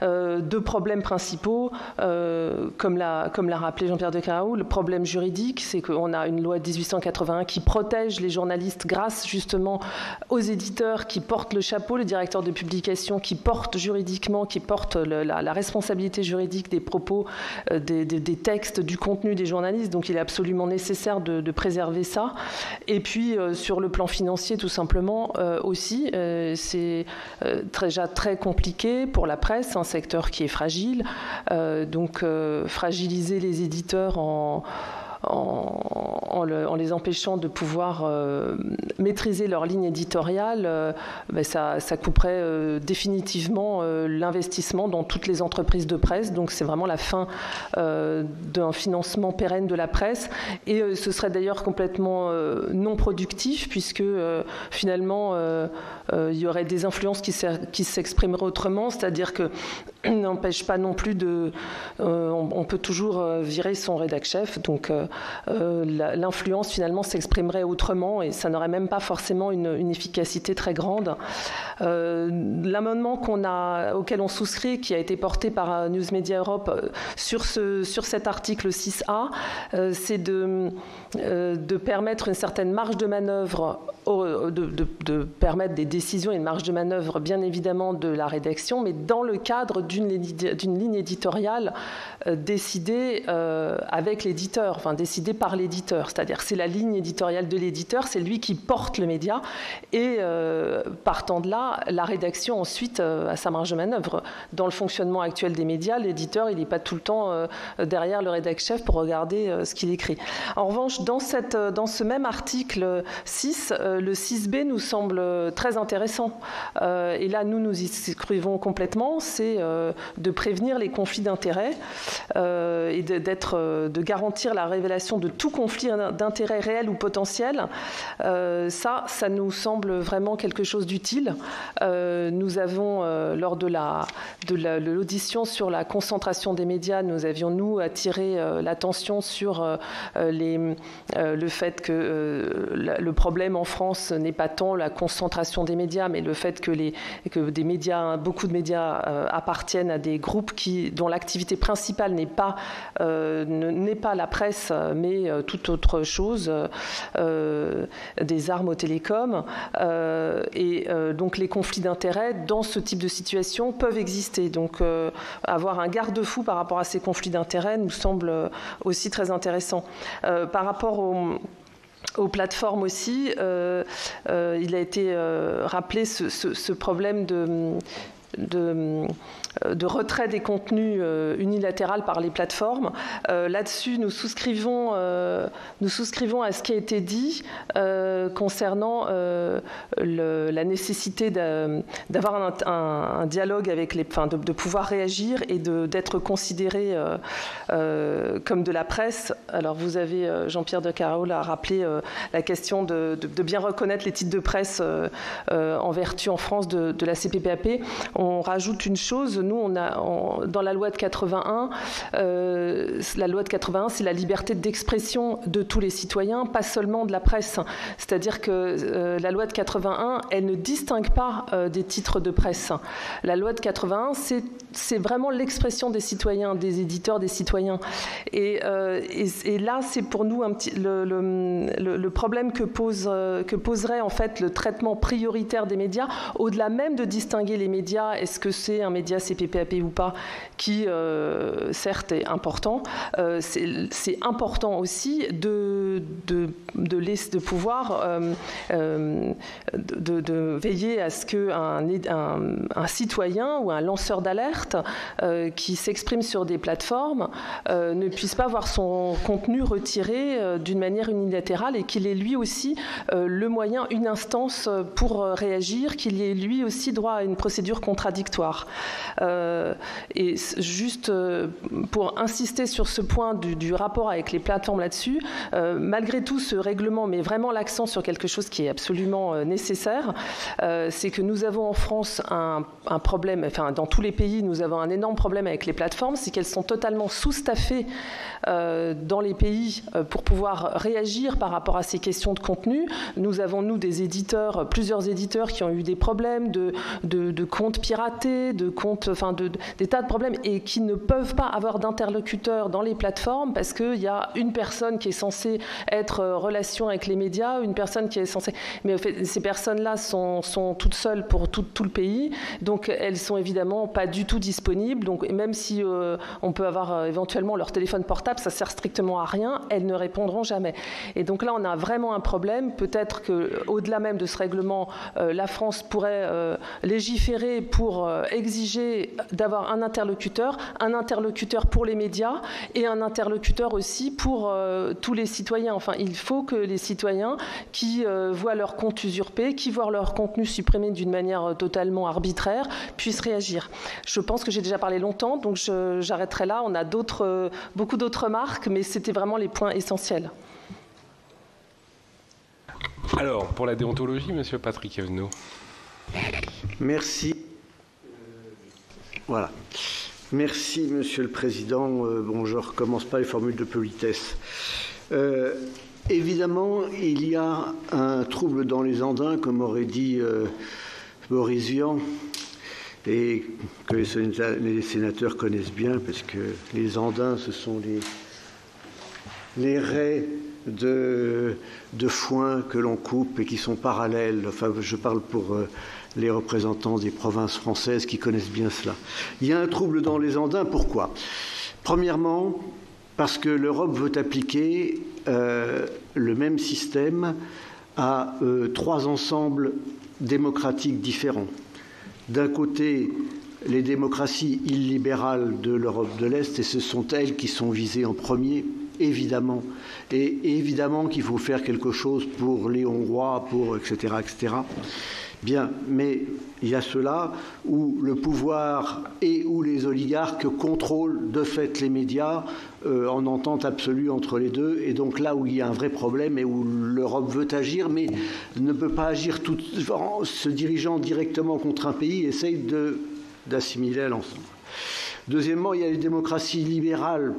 Deux problèmes principaux, comme l'a rappelé Jean-Pierre de Caraoul. Le problème juridique, c'est qu'on a une loi de 1881 qui protège les journalistes grâce justement aux éditeurs qui portent le chapeau, le directeur de publication qui porte juridiquement, qui porte la responsabilité juridique des propos, des textes, du contenu des journalistes. Donc il est absolument nécessaire de préserver ça. Et puis sur le plan financier, tout simplement aussi, c'est déjà très compliqué pour la presse, un secteur qui est fragile. Donc fragiliser les éditeurs en les empêchant de pouvoir maîtriser leur ligne éditoriale, ça couperait définitivement l'investissement dans toutes les entreprises de presse. Donc c'est vraiment la fin d'un financement pérenne de la presse. Et ce serait d'ailleurs complètement non productif, puisque finalement il y aurait des influences qui s'exprimeraient autrement, c'est-à-dire que n'empêche pas non plus on peut toujours virer son rédac chef, donc l'influence finalement s'exprimerait autrement et ça n'aurait même pas forcément une efficacité très grande. L'amendement auquel on souscrit, qui a été porté par News Media Europe sur cet article 6A, c'est de permettre une certaine marge de manœuvre, de permettre des décisions et une marge de manœuvre bien évidemment de la rédaction, mais dans le cadre d'une ligne éditoriale décidée avec l'éditeur, enfin décidée par l'éditeur, c'est-à-dire c'est la ligne éditoriale de l'éditeur, c'est lui qui porte le média et partant de là, la rédaction ensuite a sa marge de manœuvre. Dans le fonctionnement actuel des médias, l'éditeur il n'est pas tout le temps derrière le rédac chef pour regarder ce qu'il écrit. En revanche, dans ce même article 6, le 6B nous semble très intéressant. Et là, nous y souscrivons complètement, c'est de prévenir les conflits d'intérêts et de garantir la révélation de tout conflit d'intérêts réel ou potentiel. Ça nous semble vraiment quelque chose d'utile. Nous avons, lors de l'audition sur la concentration des médias, nous avions, attiré l'attention sur le fait que le problème en France n'est pas tant la concentration des médias, mais le fait que beaucoup de médias appartiennent à des groupes dont l'activité principale n'est pas la presse, mais toute autre chose, des armes aux télécoms. Donc les conflits d'intérêts dans ce type de situation peuvent exister. Donc avoir un garde-fou par rapport à ces conflits d'intérêts nous semble aussi très intéressant. Par rapport aux plateformes aussi, il a été rappelé ce problème de retrait des contenus unilatéral par les plateformes. Là-dessus, nous souscrivons à ce qui a été dit concernant la nécessité d'avoir un dialogue avec de pouvoir réagir et d'être considéré comme de la presse. Alors vous avez, Jean-Pierre de Caraoul a rappelé la question de bien reconnaître les titres de presse en vertu en France de la CPPAP. on rajoute une chose. Nous, dans la loi de 81, c'est la liberté d'expression de tous les citoyens, pas seulement de la presse. C'est-à-dire que la loi de 81, elle ne distingue pas des titres de presse. La loi de 81, c'est vraiment l'expression des citoyens, des éditeurs, des citoyens. Et là, c'est pour nous le problème que poserait en fait le traitement prioritaire des médias, au-delà même de distinguer les médias, est-ce que c'est un média CPPAP ou pas, qui certes est important, c'est important aussi de pouvoir de veiller à ce qu'un citoyen ou un lanceur d'alerte qui s'exprime sur des plateformes ne puisse pas voir son contenu retiré d'une manière unilatérale et qu'il ait lui aussi le moyen, une instance pour réagir, qu'il ait lui aussi droit à une procédure contradictoire. Et juste pour insister sur ce point du rapport avec les plateformes là-dessus, malgré tout ce règlement met vraiment l'accent sur quelque chose qui est absolument nécessaire, c'est que nous avons en France un problème, enfin dans tous les pays nous avons un énorme problème avec les plateformes, c'est qu'elles sont totalement sous-staffées dans les pays pour pouvoir réagir par rapport à ces questions de contenu. Nous avons, des éditeurs, plusieurs éditeurs qui ont eu des problèmes de comptes piratés, des tas de problèmes et qui ne peuvent pas avoir d'interlocuteurs dans les plateformes parce qu'il y a une personne qui est censée être en relation avec les médias, une personne qui est censée... Mais en fait, ces personnes-là sont toutes seules pour tout le pays, donc elles sont évidemment pas du tout disponibles. Donc même si on peut avoir éventuellement leur téléphone portable, ça sert strictement à rien, elles ne répondront jamais. Et donc là, on a vraiment un problème. Peut-être qu'au-delà même de ce règlement, la France pourrait légiférer pour exiger d'avoir un interlocuteur pour les médias et un interlocuteur aussi pour tous les citoyens. Enfin, il faut que les citoyens qui voient leur compte usurpé, qui voient leur contenu supprimé d'une manière totalement arbitraire, puissent réagir. Je pense que j'ai déjà parlé longtemps, donc j'arrêterai là. On a beaucoup d'autres remarques, mais c'était vraiment les points essentiels. Alors, pour la déontologie, Monsieur Patrick Evenot. Merci. Voilà. Merci, Monsieur le Président. Bon, je ne recommence pas les formules de politesse. Évidemment, il y a un trouble dans les Andins, comme aurait dit Boris Vian, et que les sénateurs connaissent bien, parce que les Andins, ce sont les raies de foin que l'on coupe et qui sont parallèles. Enfin, je parle pour les représentants des provinces françaises qui connaissent bien cela. Il y a un trouble dans les Andins. Pourquoi ? Premièrement, parce que l'Europe veut appliquer le même système à 3 ensembles démocratiques différents. D'un côté, les démocraties illibérales de l'Europe de l'Est, et ce sont elles qui sont visées en premier, évidemment. Et évidemment qu'il faut faire quelque chose pour les Hongrois, pour etc., etc. Bien, mais il y a ceux-là où le pouvoir et où les oligarques contrôlent de fait les médias en entente absolue entre les deux. Et donc là où il y a un vrai problème et où l'Europe veut agir, mais ne peut pas agir en se dirigeant directement contre un pays, essaye d'assimiler à l'ensemble. Deuxièmement, il y a les démocraties libérales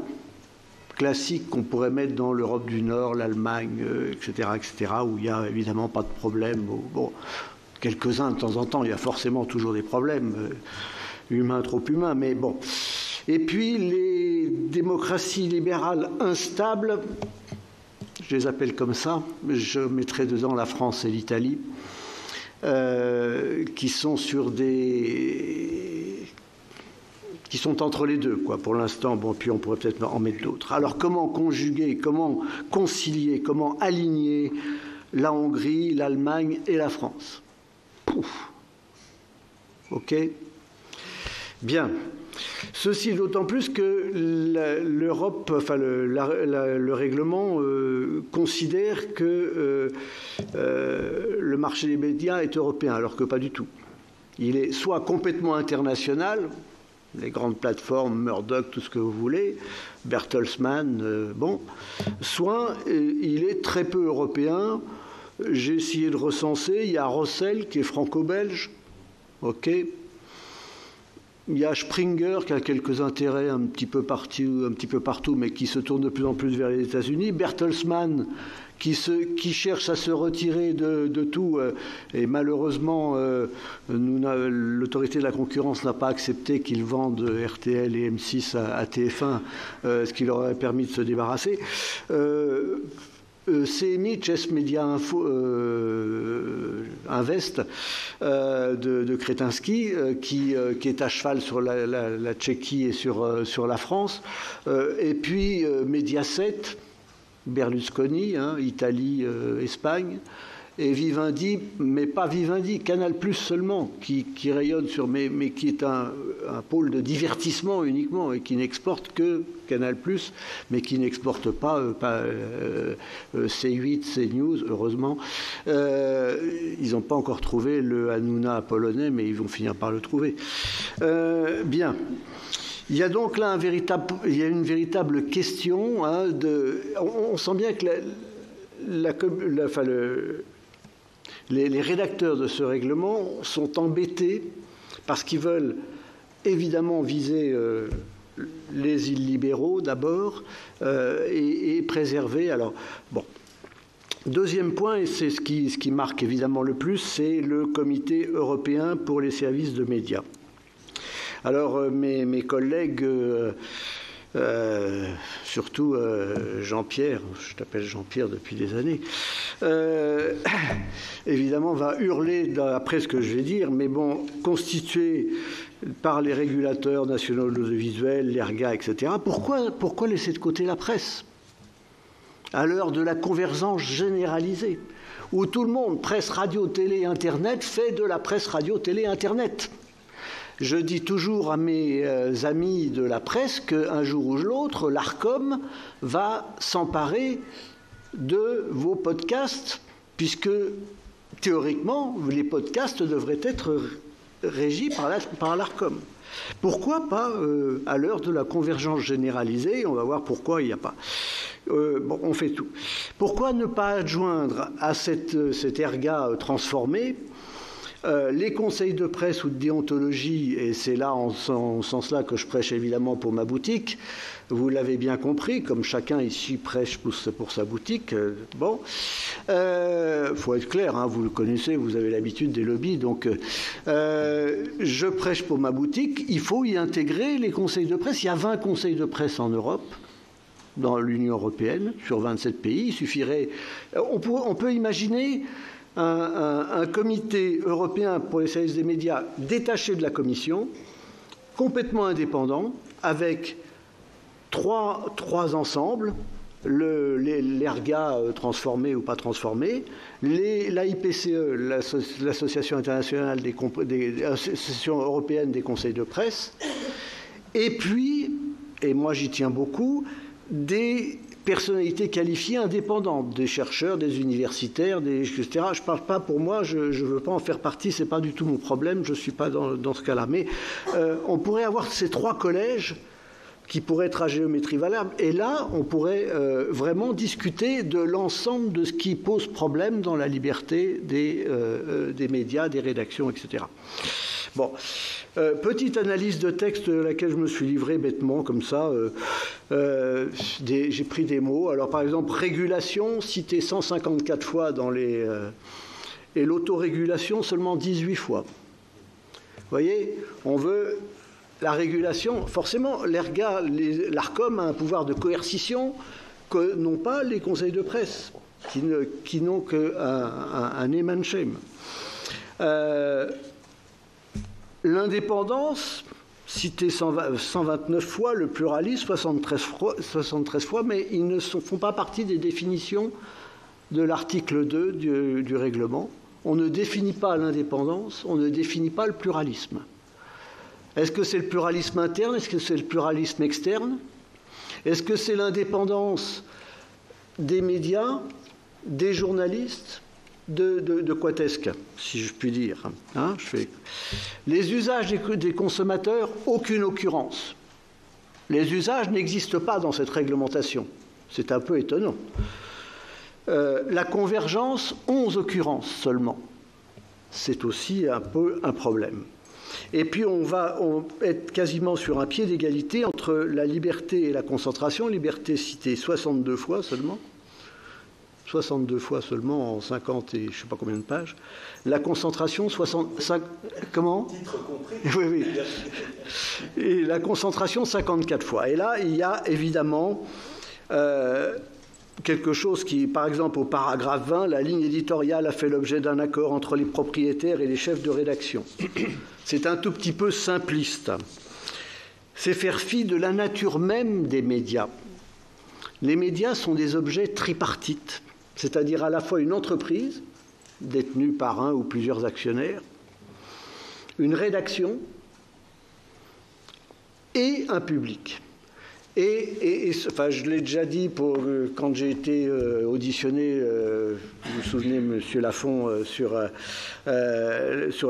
classiques qu'on pourrait mettre dans l'Europe du Nord, l'Allemagne, etc., où il n'y a évidemment pas de problème. Bon, quelques-uns, de temps en temps, il y a forcément toujours des problèmes, humains, trop humains, mais bon. Et puis, les démocraties libérales instables, je les appelle comme ça, je mettrai dedans la France et l'Italie, qui sont qui sont entre les deux, quoi, pour l'instant. Bon, puis on pourrait peut-être en mettre d'autres. Alors, comment conjuguer, comment concilier, comment aligner la Hongrie, l'Allemagne et la France ? Pouf. OK ? Bien. Ceci d'autant plus que l'Europe, enfin le règlement considère que le marché des médias est européen, alors que pas du tout. Il est soit complètement international, les grandes plateformes, Murdoch, tout ce que vous voulez, Bertelsmann, bon, soit il est très peu européen. J'ai essayé de recenser, il y a Rossel qui est franco-belge, ok. Il y a Springer qui a quelques intérêts un petit peu partout, mais qui se tourne de plus en plus vers les États-Unis. Bertelsmann qui cherche à se retirer de tout, et malheureusement, l'autorité de la concurrence n'a pas accepté qu'ils vendent RTL et M6 à TF1, ce qui leur aurait permis de se débarrasser. CMI, Chess Media Invest de Kretinsky, qui est à cheval sur la Tchéquie et sur la France, et puis Mediaset, Berlusconi, Italie, Espagne, et Vivendi, mais pas Vivendi, Canal+ seulement, qui rayonne mais qui est un pôle de divertissement uniquement et qui n'exporte que Canal+, mais qui n'exporte pas C8, CNews, heureusement. Ils n'ont pas encore trouvé le Hanouna polonais, mais ils vont finir par le trouver. Bien. Il y a donc là une véritable question. On sent bien que les rédacteurs de ce règlement sont embêtés parce qu'ils veulent évidemment viser les illibéraux d'abord et préserver. Alors, bon. Deuxième point, et c'est ce qui marque évidemment le plus, c'est le Comité européen pour les services de médias. Alors, mes collègues, surtout Jean-Pierre, je t'appelle Jean-Pierre depuis des années, évidemment va hurler après ce que je vais dire, mais bon, constitué par les régulateurs nationaux de l'audiovisuel, l'ERGA, etc., pourquoi laisser de côté la presse à l'heure de la convergence généralisée, où tout le monde, presse, radio, télé, Internet, fait de la presse, radio, télé, Internet. Je dis toujours à mes amis de la presse qu'un jour ou l'autre, l'ARCOM va s'emparer de vos podcasts, puisque théoriquement, les podcasts devraient être régis par l'ARCOM. Pourquoi pas à l'heure de la convergence généralisée? On va voir pourquoi il n'y a pas. Bon, on fait tout. Pourquoi ne pas adjoindre à cet ERGA transformé les conseils de presse ou de déontologie, et c'est là en ce sens-là que je prêche évidemment pour ma boutique, vous l'avez bien compris, comme chacun ici prêche pour sa boutique, bon, faut être clair, vous le connaissez, vous avez l'habitude des lobbies, donc je prêche pour ma boutique, il faut y intégrer les conseils de presse, il y a 20 conseils de presse en Europe, dans l'Union européenne, sur 27 pays, il suffirait, on peut imaginer un comité européen pour les services des médias détaché de la Commission, complètement indépendant, avec trois ensembles, l'ERGA transformé ou pas transformé, l'AIPCE, l'Association internationale des associations européennes des conseils de presse, et puis, et moi j'y tiens beaucoup, des personnalités qualifiées indépendantes, des chercheurs, des universitaires, etc. Je ne parle pas pour moi, je ne veux pas en faire partie, ce n'est pas du tout mon problème, je ne suis pas dans ce cas-là. Mais on pourrait avoir ces 3 collèges qui pourraient être à géométrie variable, et là, on pourrait vraiment discuter de l'ensemble de ce qui pose problème dans la liberté des médias, des rédactions, etc. Bon, petite analyse de texte à laquelle je me suis livré bêtement, comme ça. J'ai pris des mots. Alors, par exemple, régulation, cité 154 fois dans les... et l'autorégulation, seulement 18 fois. Vous voyez, on veut la régulation. Forcément, l'ARCOM a un pouvoir de coercition que n'ont pas les conseils de presse, qui n'ont qu'un name and shame. L'indépendance, cité 129 fois, le pluralisme, 73 fois, mais ils ne font pas partie des définitions de l'article 2 du règlement. On ne définit pas l'indépendance, on ne définit pas le pluralisme. Est-ce que c'est le pluralisme interne? Est-ce que c'est le pluralisme externe? Est-ce que c'est l'indépendance des médias, des journalistes, de quatesque, si je puis dire. Les usages des consommateurs, aucune occurrence. Les usages n'existent pas dans cette réglementation. C'est un peu étonnant. La convergence, 11 occurrences seulement. C'est aussi un peu un problème. Et puis on va être quasiment sur un pied d'égalité entre la liberté et la concentration. Liberté citée 62 fois seulement. 62 fois seulement en 50 et je ne sais pas combien de pages. La concentration, 65... Comment ? Titre compris. Oui, oui. Et la concentration, 54 fois. Et là, il y a évidemment quelque chose qui, par exemple, au paragraphe 20, la ligne éditoriale a fait l'objet d'un accord entre les propriétaires et les chefs de rédaction. C'est un tout petit peu simpliste. C'est faire fi de la nature même des médias. Les médias sont des objets tripartites, c'est-à-dire à la fois une entreprise, détenue par un ou plusieurs actionnaires, une rédaction et un public. Enfin, je l'ai déjà dit quand j'ai été auditionné, vous vous souvenez, M. Lafont, sur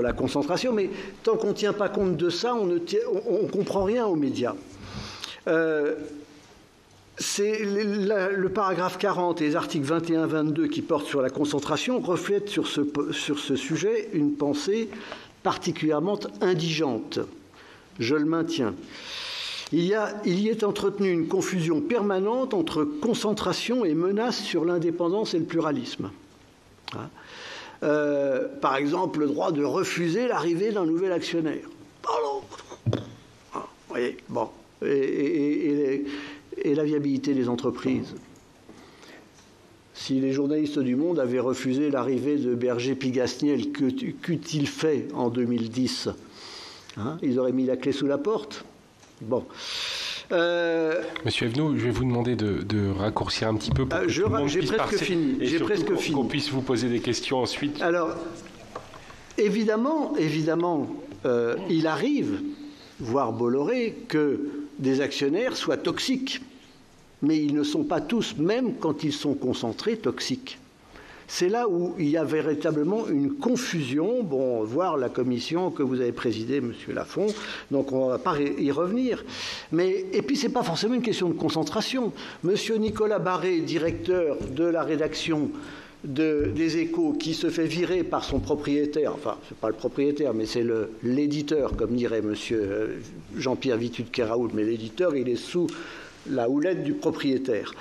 la concentration, mais tant qu'on ne tient pas compte de ça, on ne comprend rien aux médias. C'est le paragraphe 40 et les articles 21-22 qui portent sur la concentration reflètent sur ce sujet une pensée particulièrement indigente. Je le maintiens. Il y est entretenu une confusion permanente entre concentration et menace sur l'indépendance et le pluralisme. Par exemple, le droit de refuser l'arrivée d'un nouvel actionnaire. Vous voyez, bon. Et la viabilité des entreprises. Si les journalistes du Monde avaient refusé l'arrivée de Berger-Pigasniel, qu'eût-il fait en 2010 ? Ils auraient mis la clé sous la porte. Bon. Monsieur Evenot, je vais vous demander de raccourcir un petit peu pour que tout le monde puisse passer. J'ai presque fini. Qu'on puisse vous poser des questions ensuite. Alors, évidemment, il arrive, voire Bolloré, que des actionnaires soient toxiques. Mais ils ne sont pas tous, même quand ils sont concentrés, toxiques. C'est là où il y a véritablement une confusion. Bon, voir la commission que vous avez présidée, M. Lafont, donc on ne va pas y revenir. Et puis, ce n'est pas forcément une question de concentration. M. Nicolas Barré, directeur de la rédaction des Échos, qui se fait virer par son propriétaire, enfin, ce n'est pas le propriétaire, mais c'est l'éditeur, comme dirait M. Jean-Pierre Vitude-Keraoult, mais l'éditeur, il est sous la houlette du propriétaire.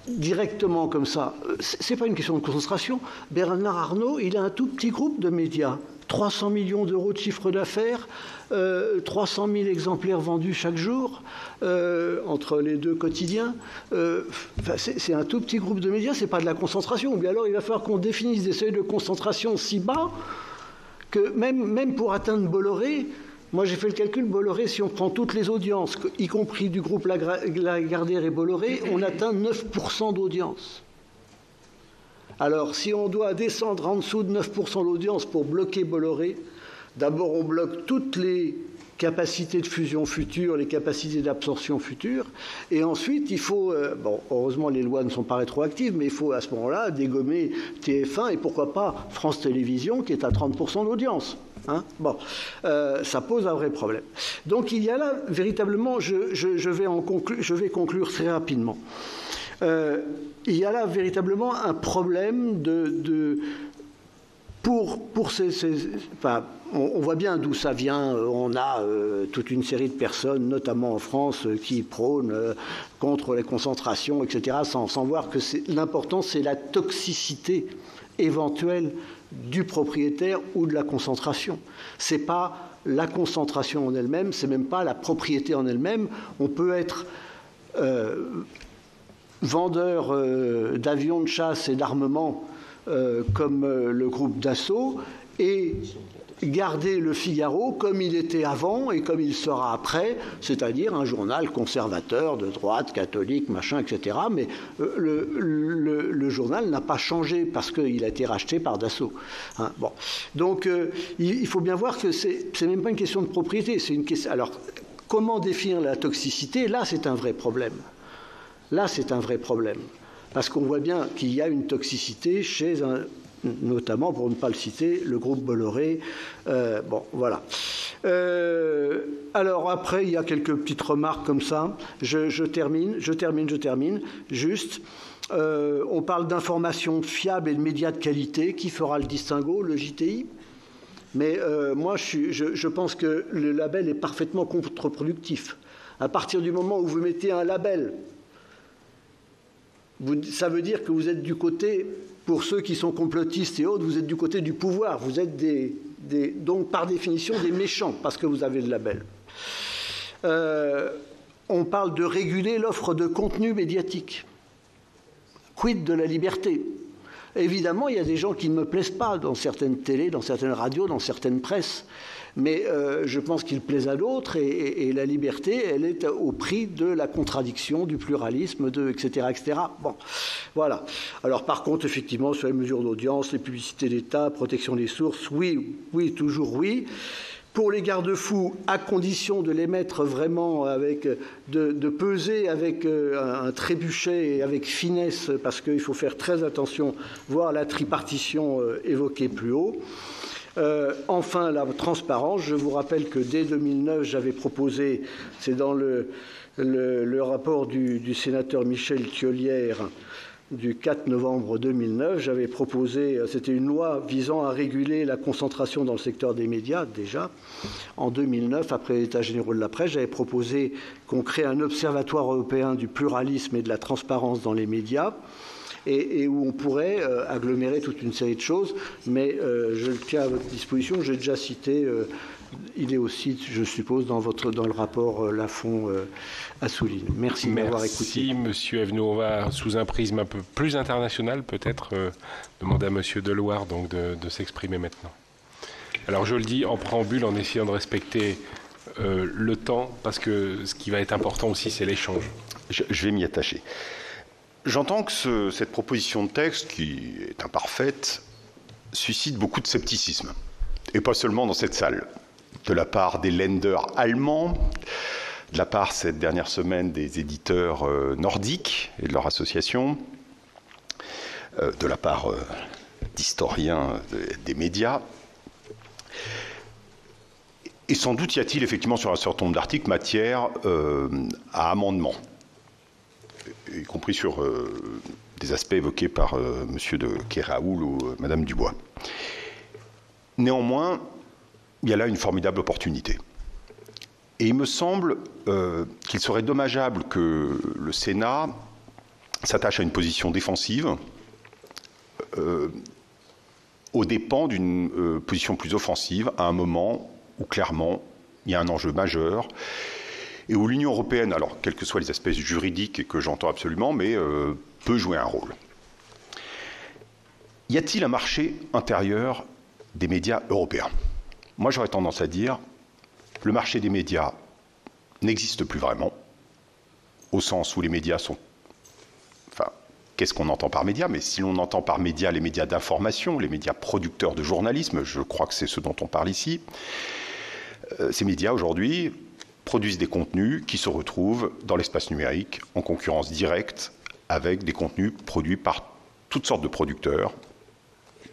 Directement comme ça, ce n'est pas une question de concentration. Bernard Arnault, il a un tout petit groupe de médias. 300 millions d'euros de chiffre d'affaires, 300 000 exemplaires vendus chaque jour entre les deux quotidiens. C'est un tout petit groupe de médias, ce n'est pas de la concentration. Mais alors il va falloir qu'on définisse des seuils de concentration si bas que même pour atteindre Bolloré, moi j'ai fait le calcul, Bolloré, si on prend toutes les audiences, y compris du groupe Lagardère et Bolloré, on atteint 9% d'audience. Alors, si on doit descendre en dessous de 9% d'audience pour bloquer Bolloré, d'abord on bloque toutes les capacités de fusion future, les capacités d'absorption future, et ensuite il faut, heureusement les lois ne sont pas rétroactives, mais il faut à ce moment-là dégommer TF1 et pourquoi pas France Télévisions qui est à 30% d'audience. Ça pose un vrai problème. Donc il y a là véritablement, je vais conclure très rapidement. Il y a là véritablement un problème on voit bien d'où ça vient. On a toute une série de personnes, notamment en France, qui prônent contre les concentrations, etc., sans voir que l'important, c'est la toxicité éventuelle du propriétaire ou de la concentration. Ce n'est pas la concentration en elle-même, ce n'est même pas la propriété en elle-même. On peut être vendeur d'avions de chasse et d'armement comme le groupe Dassault et garder le Figaro comme il était avant et comme il sera après, c'est-à-dire un journal conservateur, de droite, catholique, machin, etc. Mais le journal n'a pas changé parce qu'il a été racheté par Dassault. Donc il faut bien voir que c'est même pas une question de propriété, c'est une question... Alors, comment définir la toxicité ? Là, c'est un vrai problème. Parce qu'on voit bien qu'il y a une toxicité chez notamment, pour ne pas le citer, le groupe Bolloré. Voilà. Alors après, il y a quelques petites remarques comme ça. Je termine. Juste, on parle d'informations fiables et de médias de qualité. Qui fera le distinguo ? Le JTI ? Mais moi, je pense que le label est parfaitement contre-productif. À partir du moment où vous mettez un label, ça veut dire que vous êtes du côté, pour ceux qui sont complotistes et autres, vous êtes du côté du pouvoir. Vous êtes donc par définition des méchants, parce que vous avez le label. On parle de réguler l'offre de contenu médiatique. Quid de la liberté? Évidemment, il y a des gens qui ne me plaisent pas dans certaines télés, dans certaines radios, dans certaines presses. Mais je pense qu'il plaise à d'autres et la liberté, elle est au prix de la contradiction, du pluralisme, etc., etc. Bon, voilà. Alors par contre, effectivement, sur les mesures d'audience, les publicités d'État, protection des sources, oui, oui, toujours oui. Pour les garde-fous, à condition de les mettre vraiment de peser avec un trébuchet et avec finesse, parce qu'il faut faire très attention, voir la tripartition évoquée plus haut. Enfin, la transparence. Je vous rappelle que dès 2009, j'avais proposé, c'est dans le rapport du sénateur Michel Thiollière du 4 novembre 2009, j'avais proposé, c'était une loi visant à réguler la concentration dans le secteur des médias, déjà. En 2009, après l'État général de la presse, j'avais proposé qu'on crée un observatoire européen du pluralisme et de la transparence dans les médias, et où on pourrait agglomérer toute une série de choses, mais je le tiens à votre disposition, j'ai déjà cité, il est aussi, je suppose, dans le rapport Lafon Assouline. Merci de m'avoir écouté. Merci, Monsieur Evenot. On va, sous un prisme un peu plus international, peut-être demander à Monsieur Deloire donc, de s'exprimer maintenant. Alors, je le dis en préambule, en essayant de respecter le temps, parce que ce qui va être important aussi, c'est l'échange. Je vais m'y attacher. J'entends que cette proposition de texte, qui est imparfaite, suscite beaucoup de scepticisme. Et pas seulement dans cette salle. De la part des lenders allemands, de la part cette dernière semaine des éditeurs nordiques et de leur association, de la part d'historiens des médias. Et sans doute y a-t-il effectivement sur un certain nombre d'articles matière à amendement, y compris sur des aspects évoqués par M. de Keraoul ou Mme Dubois. Néanmoins, il y a là une formidable opportunité. Et il me semble qu'il serait dommageable que le Sénat s'attache à une position défensive aux dépens d'une position plus offensive à un moment où clairement il y a un enjeu majeur et où l'Union européenne, alors quels que soient les aspects juridiques et que j'entends absolument, mais peut jouer un rôle. Y a-t-il un marché intérieur des médias européens? Moi, j'aurais tendance à dire que le marché des médias n'existe plus vraiment, au sens où les médias sont... Enfin, qu'est-ce qu'on entend par médias? Mais si l'on entend par médias les médias d'information, les médias producteurs de journalisme, je crois que c'est ce dont on parle ici, ces médias, aujourd'hui, produisent des contenus qui se retrouvent dans l'espace numérique en concurrence directe avec des contenus produits par toutes sortes de producteurs,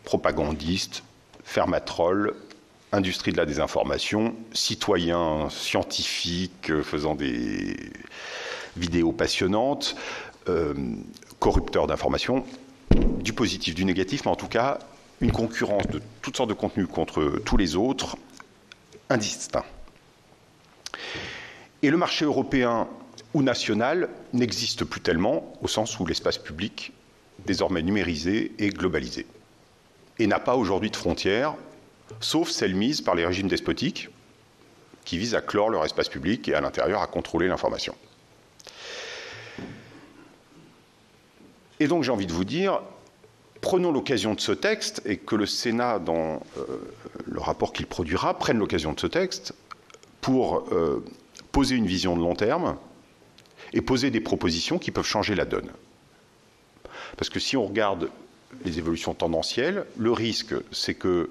propagandistes, fermatrolles, industrie de la désinformation, citoyens scientifiques faisant des vidéos passionnantes, corrupteurs d'information, du positif, du négatif, mais en tout cas, une concurrence de toutes sortes de contenus contre tous les autres, indistincts. Et le marché européen ou national n'existe plus tellement, au sens où l'espace public, désormais numérisé, est globalisé. Et n'a pas aujourd'hui de frontières, sauf celles mises par les régimes despotiques, qui visent à clore leur espace public et à l'intérieur à contrôler l'information. Et donc j'ai envie de vous dire, prenons l'occasion de ce texte, et que le Sénat, dans le rapport qu'il produira, prenne l'occasion de ce texte pour poser une vision de long terme et poser des propositions qui peuvent changer la donne. Parce que si on regarde les évolutions tendancielles, le risque, c'est que,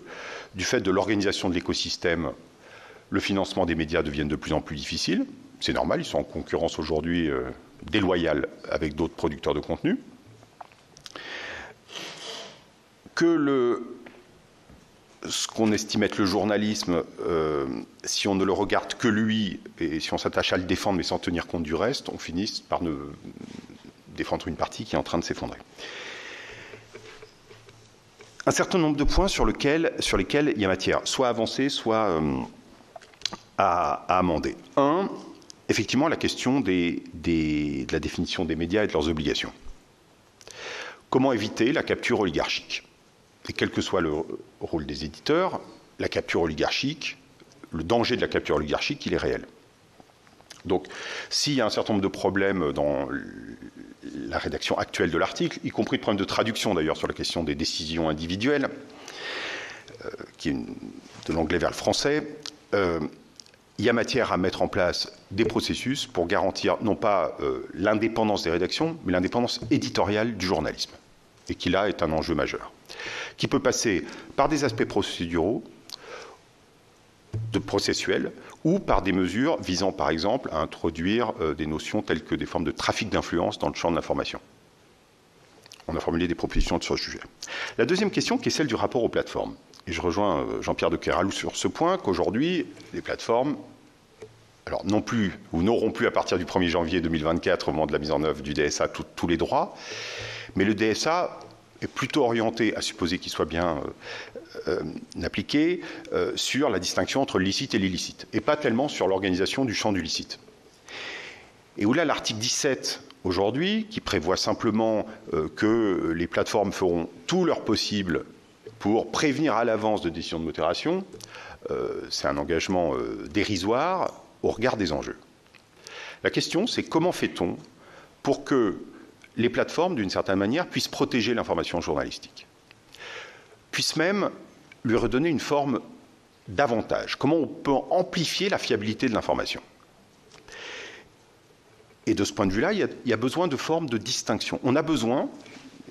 du fait de l'organisation de l'écosystème, le financement des médias devienne de plus en plus difficile. C'est normal, ils sont en concurrence aujourd'hui déloyale avec d'autres producteurs de contenu. Que ce qu'on estime être le journalisme, si on ne le regarde que lui, et si on s'attache à le défendre mais sans tenir compte du reste, on finit par ne défendre une partie qui est en train de s'effondrer. un certain nombre de points sur lesquels il y a matière, soit à avancer, soit à amender. Un, effectivement, la question de la définition des médias et de leurs obligations. Comment éviter la capture oligarchique? Et quel que soit le rôle des éditeurs, la capture oligarchique, le danger de la capture oligarchique, il est réel. Donc, s'il y a un certain nombre de problèmes dans la rédaction actuelle de l'article, y compris de problèmes de traduction d'ailleurs sur la question des décisions individuelles, qui est de l'anglais vers le français, il y a matière à mettre en place des processus pour garantir non pas l'indépendance des rédactions, mais l'indépendance éditoriale du journalisme, et qui là est un enjeu majeur, qui peut passer par des aspects procéduraux, processuels, ou par des mesures visant par exemple à introduire des notions telles que des formes de trafic d'influence dans le champ de l'information. On a formulé des propositions sur ce sujet. La deuxième question, qui est celle du rapport aux plateformes. Et je rejoins Jean-Pierre de Keralou sur ce point, qu'aujourd'hui, les plateformes, alors non plus, ou n'auront plus à partir du 1er janvier 2024, au moment de la mise en œuvre du DSA, tous les droits, mais le DSA est plutôt orienté, à supposer qu'il soit bien appliqué, sur la distinction entre le licite et l'illicite, et pas tellement sur l'organisation du champ du licite. Et où là, l'article 17, aujourd'hui, qui prévoit simplement que les plateformes feront tout leur possible pour prévenir à l'avance de décisions de modération, c'est un engagement dérisoire au regard des enjeux. La question, c'est comment fait-on pour que les plateformes, d'une certaine manière, puissent protéger l'information journalistique, puissent même lui redonner une forme d'avantage. Comment on peut amplifier la fiabilité de l'information? Et de ce point de vue-là, il y a besoin de formes de distinction. On a besoin,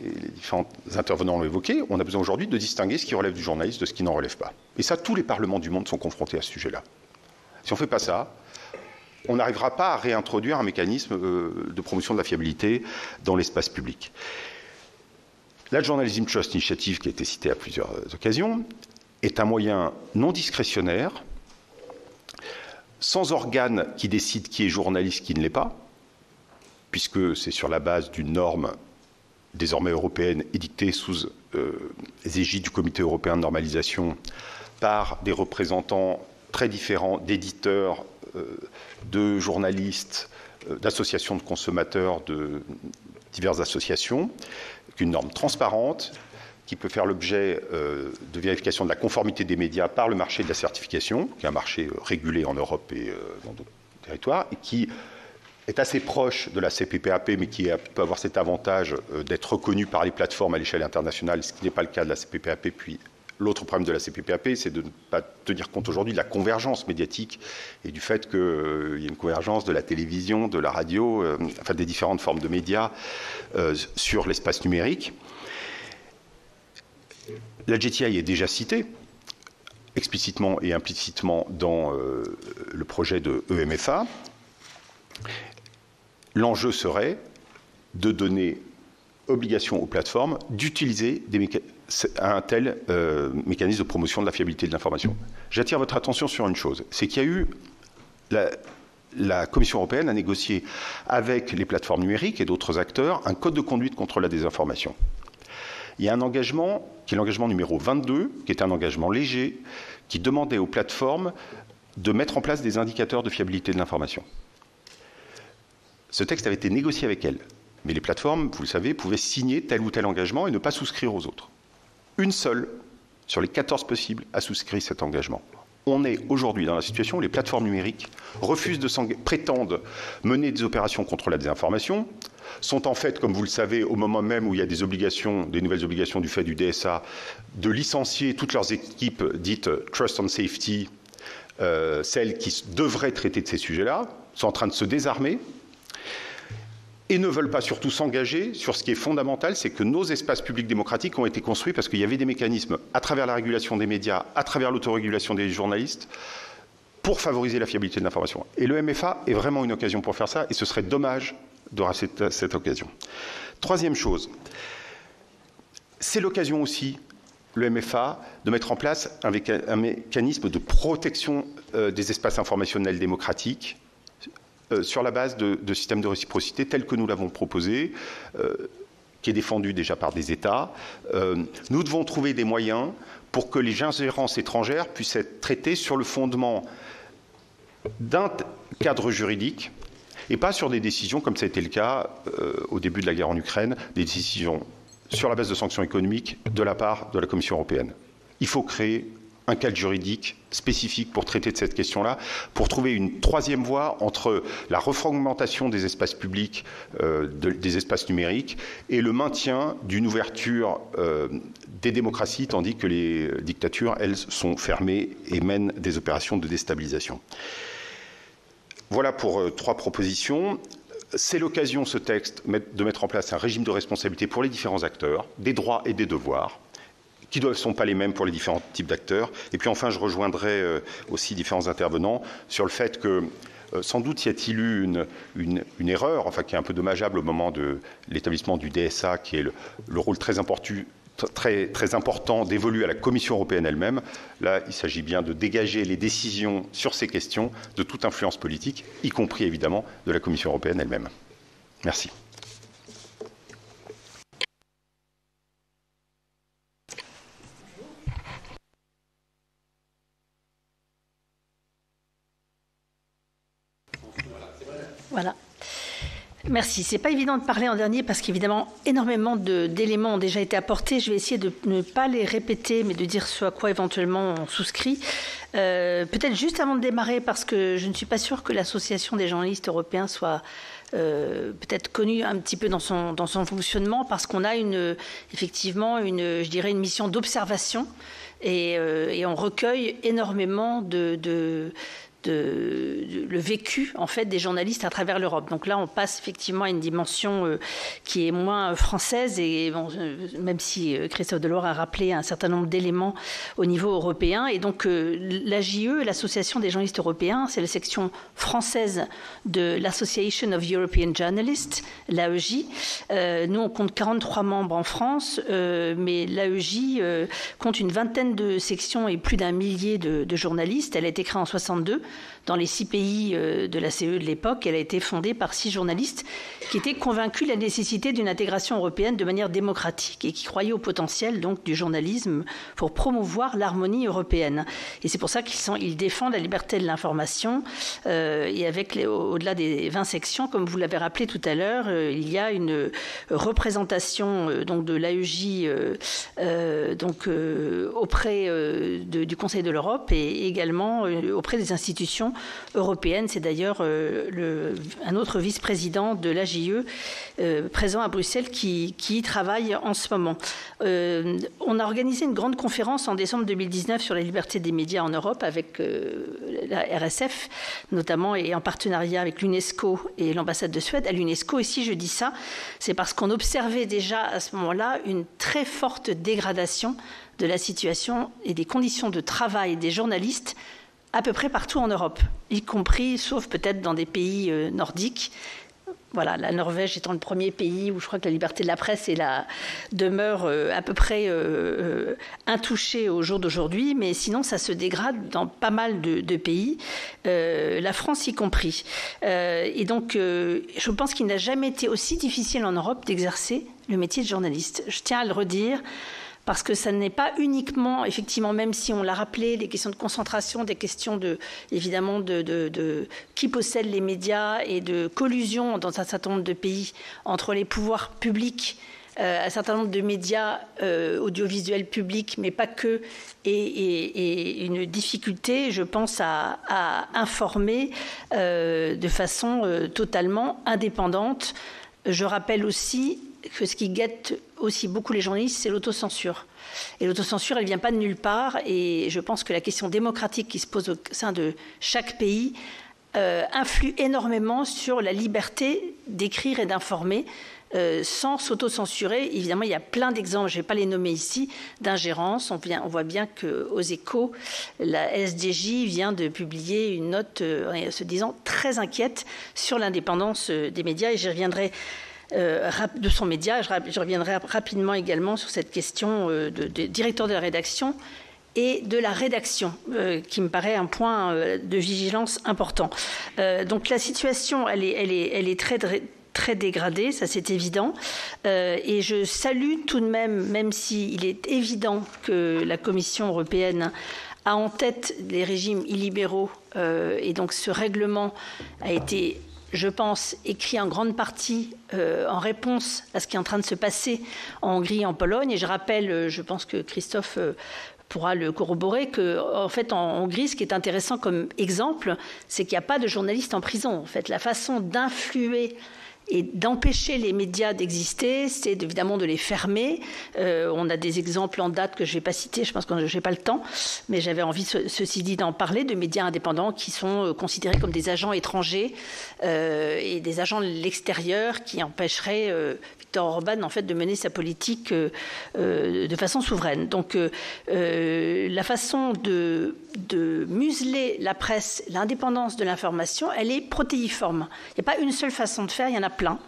et les différents intervenants l'ont évoqué, on a besoin aujourd'hui de distinguer ce qui relève du journalisme de ce qui n'en relève pas. Et ça, tous les parlements du monde sont confrontés à ce sujet-là. Si on ne fait pas ça, on n'arrivera pas à réintroduire un mécanisme de promotion de la fiabilité dans l'espace public. La Journalism Trust Initiative, qui a été citée à plusieurs occasions, est un moyen non discrétionnaire, sans organe qui décide qui est journaliste, qui ne l'est pas, puisque c'est sur la base d'une norme désormais européenne édictée sous les égides du Comité européen de normalisation par des représentants très différents d'éditeurs, de journalistes, d'associations de consommateurs, de diverses associations, une norme transparente qui peut faire l'objet de vérification de la conformité des médias par le marché de la certification, qui est un marché régulé en Europe et dans d'autres territoires, et qui est assez proche de la CPPAP, mais qui peut avoir cet avantage d'être reconnu par les plateformes à l'échelle internationale, ce qui n'est pas le cas de la CPPAP. Puis l'autre problème de la CPPAP, c'est de ne pas tenir compte aujourd'hui de la convergence médiatique et du fait qu'il y a une convergence de la télévision, de la radio, enfin des différentes formes de médias sur l'espace numérique. La JTI est déjà citée explicitement et implicitement dans le projet de EMFA. L'enjeu serait de donner obligation aux plateformes d'utiliser un tel mécanisme de promotion de la fiabilité de l'information. J'attire votre attention sur une chose, c'est qu'il y a eu la Commission européenne a négocié avec les plateformes numériques et d'autres acteurs un code de conduite contre la désinformation. Il y a un engagement qui est l'engagement numéro 22, qui est un engagement léger, qui demandait aux plateformes de mettre en place des indicateurs de fiabilité de l'information. Ce texte avait été négocié avec elles, mais les plateformes, vous le savez, pouvaient signer tel ou tel engagement et ne pas souscrire aux autres. Une seule, sur les 14 possibles, a souscrit cet engagement. On est aujourd'hui dans la situation où les plateformes numériques refusent prétendent mener des opérations contre la désinformation, sont en fait, comme vous le savez, au moment même où il y a des obligations, des nouvelles obligations du fait du DSA, de licencier toutes leurs équipes dites Trust and Safety, celles qui devraient traiter de ces sujets-là, sont en train de se désarmer, et ne veulent pas surtout s'engager sur ce qui est fondamental, c'est que nos espaces publics démocratiques ont été construits parce qu'il y avait des mécanismes à travers la régulation des médias, à travers l'autorégulation des journalistes, pour favoriser la fiabilité de l'information. Et le MFA est vraiment une occasion pour faire ça, et ce serait dommage de rater cette occasion. Troisième chose, c'est l'occasion aussi, le MFA, de mettre en place un mécanisme de protection des espaces informationnels démocratiques, sur la base de systèmes de réciprocité tels que nous l'avons proposé, qui est défendu déjà par des États. Nous devons trouver des moyens pour que les ingérences étrangères puissent être traitées sur le fondement d'un cadre juridique et pas sur des décisions, comme ça a été le cas au début de la guerre en Ukraine, des décisions sur la base de sanctions économiques de la part de la Commission européenne. Il faut créer un cadre juridique spécifique pour traiter de cette question-là, pour trouver une troisième voie entre la refragmentation des espaces publics, des espaces numériques, et le maintien d'une ouverture des démocraties, tandis que les dictatures, elles, sont fermées et mènent des opérations de déstabilisation. Voilà pour 3 propositions. C'est l'occasion, ce texte, de mettre en place un régime de responsabilité pour les différents acteurs, des droits et des devoirs, qui ne sont pas les mêmes pour les différents types d'acteurs. Et puis enfin, je rejoindrai aussi différents intervenants sur le fait que sans doute y a-t-il eu une erreur, enfin qui est un peu dommageable au moment de l'établissement du DSA, qui est le rôle très important dévolu à la Commission européenne elle-même. Là, il s'agit bien de dégager les décisions sur ces questions de toute influence politique, y compris évidemment de la Commission européenne elle-même. Merci. Voilà. Merci. C'est pas évident de parler en dernier parce qu'évidemment, énormément d'éléments ont déjà été apportés. Je vais essayer de ne pas les répéter, mais de dire ce à quoi éventuellement on souscrit. Peut-être juste avant de démarrer, parce que je ne suis pas sûre que l'Association des journalistes européens soit peut-être connue un petit peu dans son fonctionnement, parce qu'on a effectivement je dirais une mission d'observation et on recueille énormément le vécu en fait des journalistes à travers l'Europe. Donc là, on passe effectivement à une dimension qui est moins française, et bon, même si Christophe Delors a rappelé un certain nombre d'éléments au niveau européen. Et donc l'AJE, l'Association des journalistes européens, c'est la section française de l'Association of European Journalists, l'AEJ. Nous, on compte 43 membres en France, mais l'AEJ compte une vingtaine de sections et plus d'1 millier de journalistes. Elle a été créée en 1962. Dans les 6 pays de la CE de l'époque, elle a été fondée par 6 journalistes qui étaient convaincus de la nécessité d'une intégration européenne de manière démocratique et qui croyaient au potentiel donc du journalisme pour promouvoir l'harmonie européenne. Et c'est pour ça qu'ils défendent la liberté de l'information. Et au-delà des 20 sections, comme vous l'avez rappelé tout à l'heure, il y a une représentation donc de l'AEJ auprès du Conseil de l'Europe et également auprès des institutions européennes. C'est d'ailleurs un autre vice-président de l'AJE présent à Bruxelles qui y travaille en ce moment. On a organisé une grande conférence en décembre 2019 sur la liberté des médias en Europe avec la RSF notamment, et en partenariat avec l'UNESCO et l'ambassade de Suède. À l'UNESCO, et si je dis ça, c'est parce qu'on observait déjà à ce moment-là une très forte dégradation de la situation et des conditions de travail des journalistes à peu près partout en Europe, y compris, sauf peut-être dans des pays nordiques. Voilà, la Norvège étant le premier pays où je crois que la liberté de la presse demeure à peu près intouchée au jour d'aujourd'hui, mais sinon ça se dégrade dans pas mal de pays, la France y compris. Et donc, je pense qu'il n'a jamais été aussi difficile en Europe d'exercer le métier de journaliste. Je tiens à le redire, parce que ça n'est pas uniquement, effectivement, même si on l'a rappelé, des questions de concentration, des questions évidemment de qui possède les médias et de collusion dans un certain nombre de pays entre les pouvoirs publics, un certain nombre de médias audiovisuels publics, mais pas que, et une difficulté, je pense, à informer de façon totalement indépendante. Je rappelle aussi que ce qui guette aussi beaucoup les journalistes, c'est l'autocensure. Et l'autocensure, elle ne vient pas de nulle part. Et je pense que la question démocratique qui se pose au sein de chaque pays influe énormément sur la liberté d'écrire et d'informer sans s'autocensurer. Évidemment, il y a plein d'exemples, je ne vais pas les nommer ici, d'ingérence. On voit bien qu'aux Échos, la SDJ vient de publier une note se disant très inquiète sur l'indépendance des médias. Et j'y reviendrai de son média. Je reviendrai rapidement également sur cette question de directeur de la rédaction et de la rédaction, qui me paraît un point de vigilance important. Donc la situation, elle est très très dégradée, ça c'est évident. Et je salue tout de même s'il est évident que la Commission européenne a en tête les régimes illibéraux, et donc ce règlement a été, je pense, écrit en grande partie en réponse à ce qui est en train de se passer en Hongrie et en Pologne. Et je rappelle, je pense que Christophe pourra le corroborer, qu'en fait en Hongrie, ce qui est intéressant comme exemple, c'est qu'il n'y a pas de journalistes en prison. En fait, la façon d'influer et d'empêcher les médias d'exister, c'est évidemment de les fermer. On a des exemples en date que je ne vais pas citer, je pense que je n'ai pas le temps, mais j'avais envie, ceci dit, d'en parler, de médias indépendants qui sont considérés comme des agents étrangers et des agents de l'extérieur qui empêcheraient Viktor Orban en fait, de mener sa politique de façon souveraine. Donc la façon de museler la presse, l'indépendance de l'information, elle est protéiforme. Il n'y a pas une seule façon de faire, il y en a plein.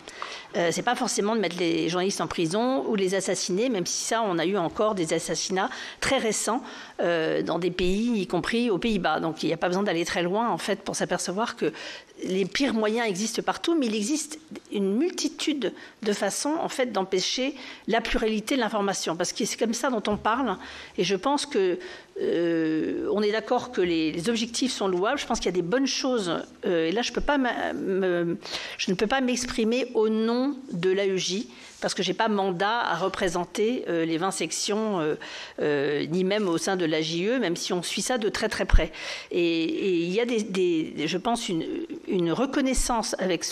C'est pas forcément de mettre les journalistes en prison ou les assassiner, même si ça, on a eu encore des assassinats très récents dans des pays, y compris aux Pays-Bas. Donc il n'y a pas besoin d'aller très loin, en fait, pour s'apercevoir que les pires moyens existent partout, mais il existe une multitude de façons, en fait, d'empêcher la pluralité de l'information. Parce que c'est comme ça dont on parle, et je pense que on est d'accord que les objectifs sont louables. Je pense qu'il y a des bonnes choses. Et là, je ne peux pas m'exprimer au nom de l'AEJ parce que je n'ai pas mandat à représenter les 20 sections, ni même au sein de l'AJE, même si on suit ça de très très près. Et il y a je pense, une reconnaissance avec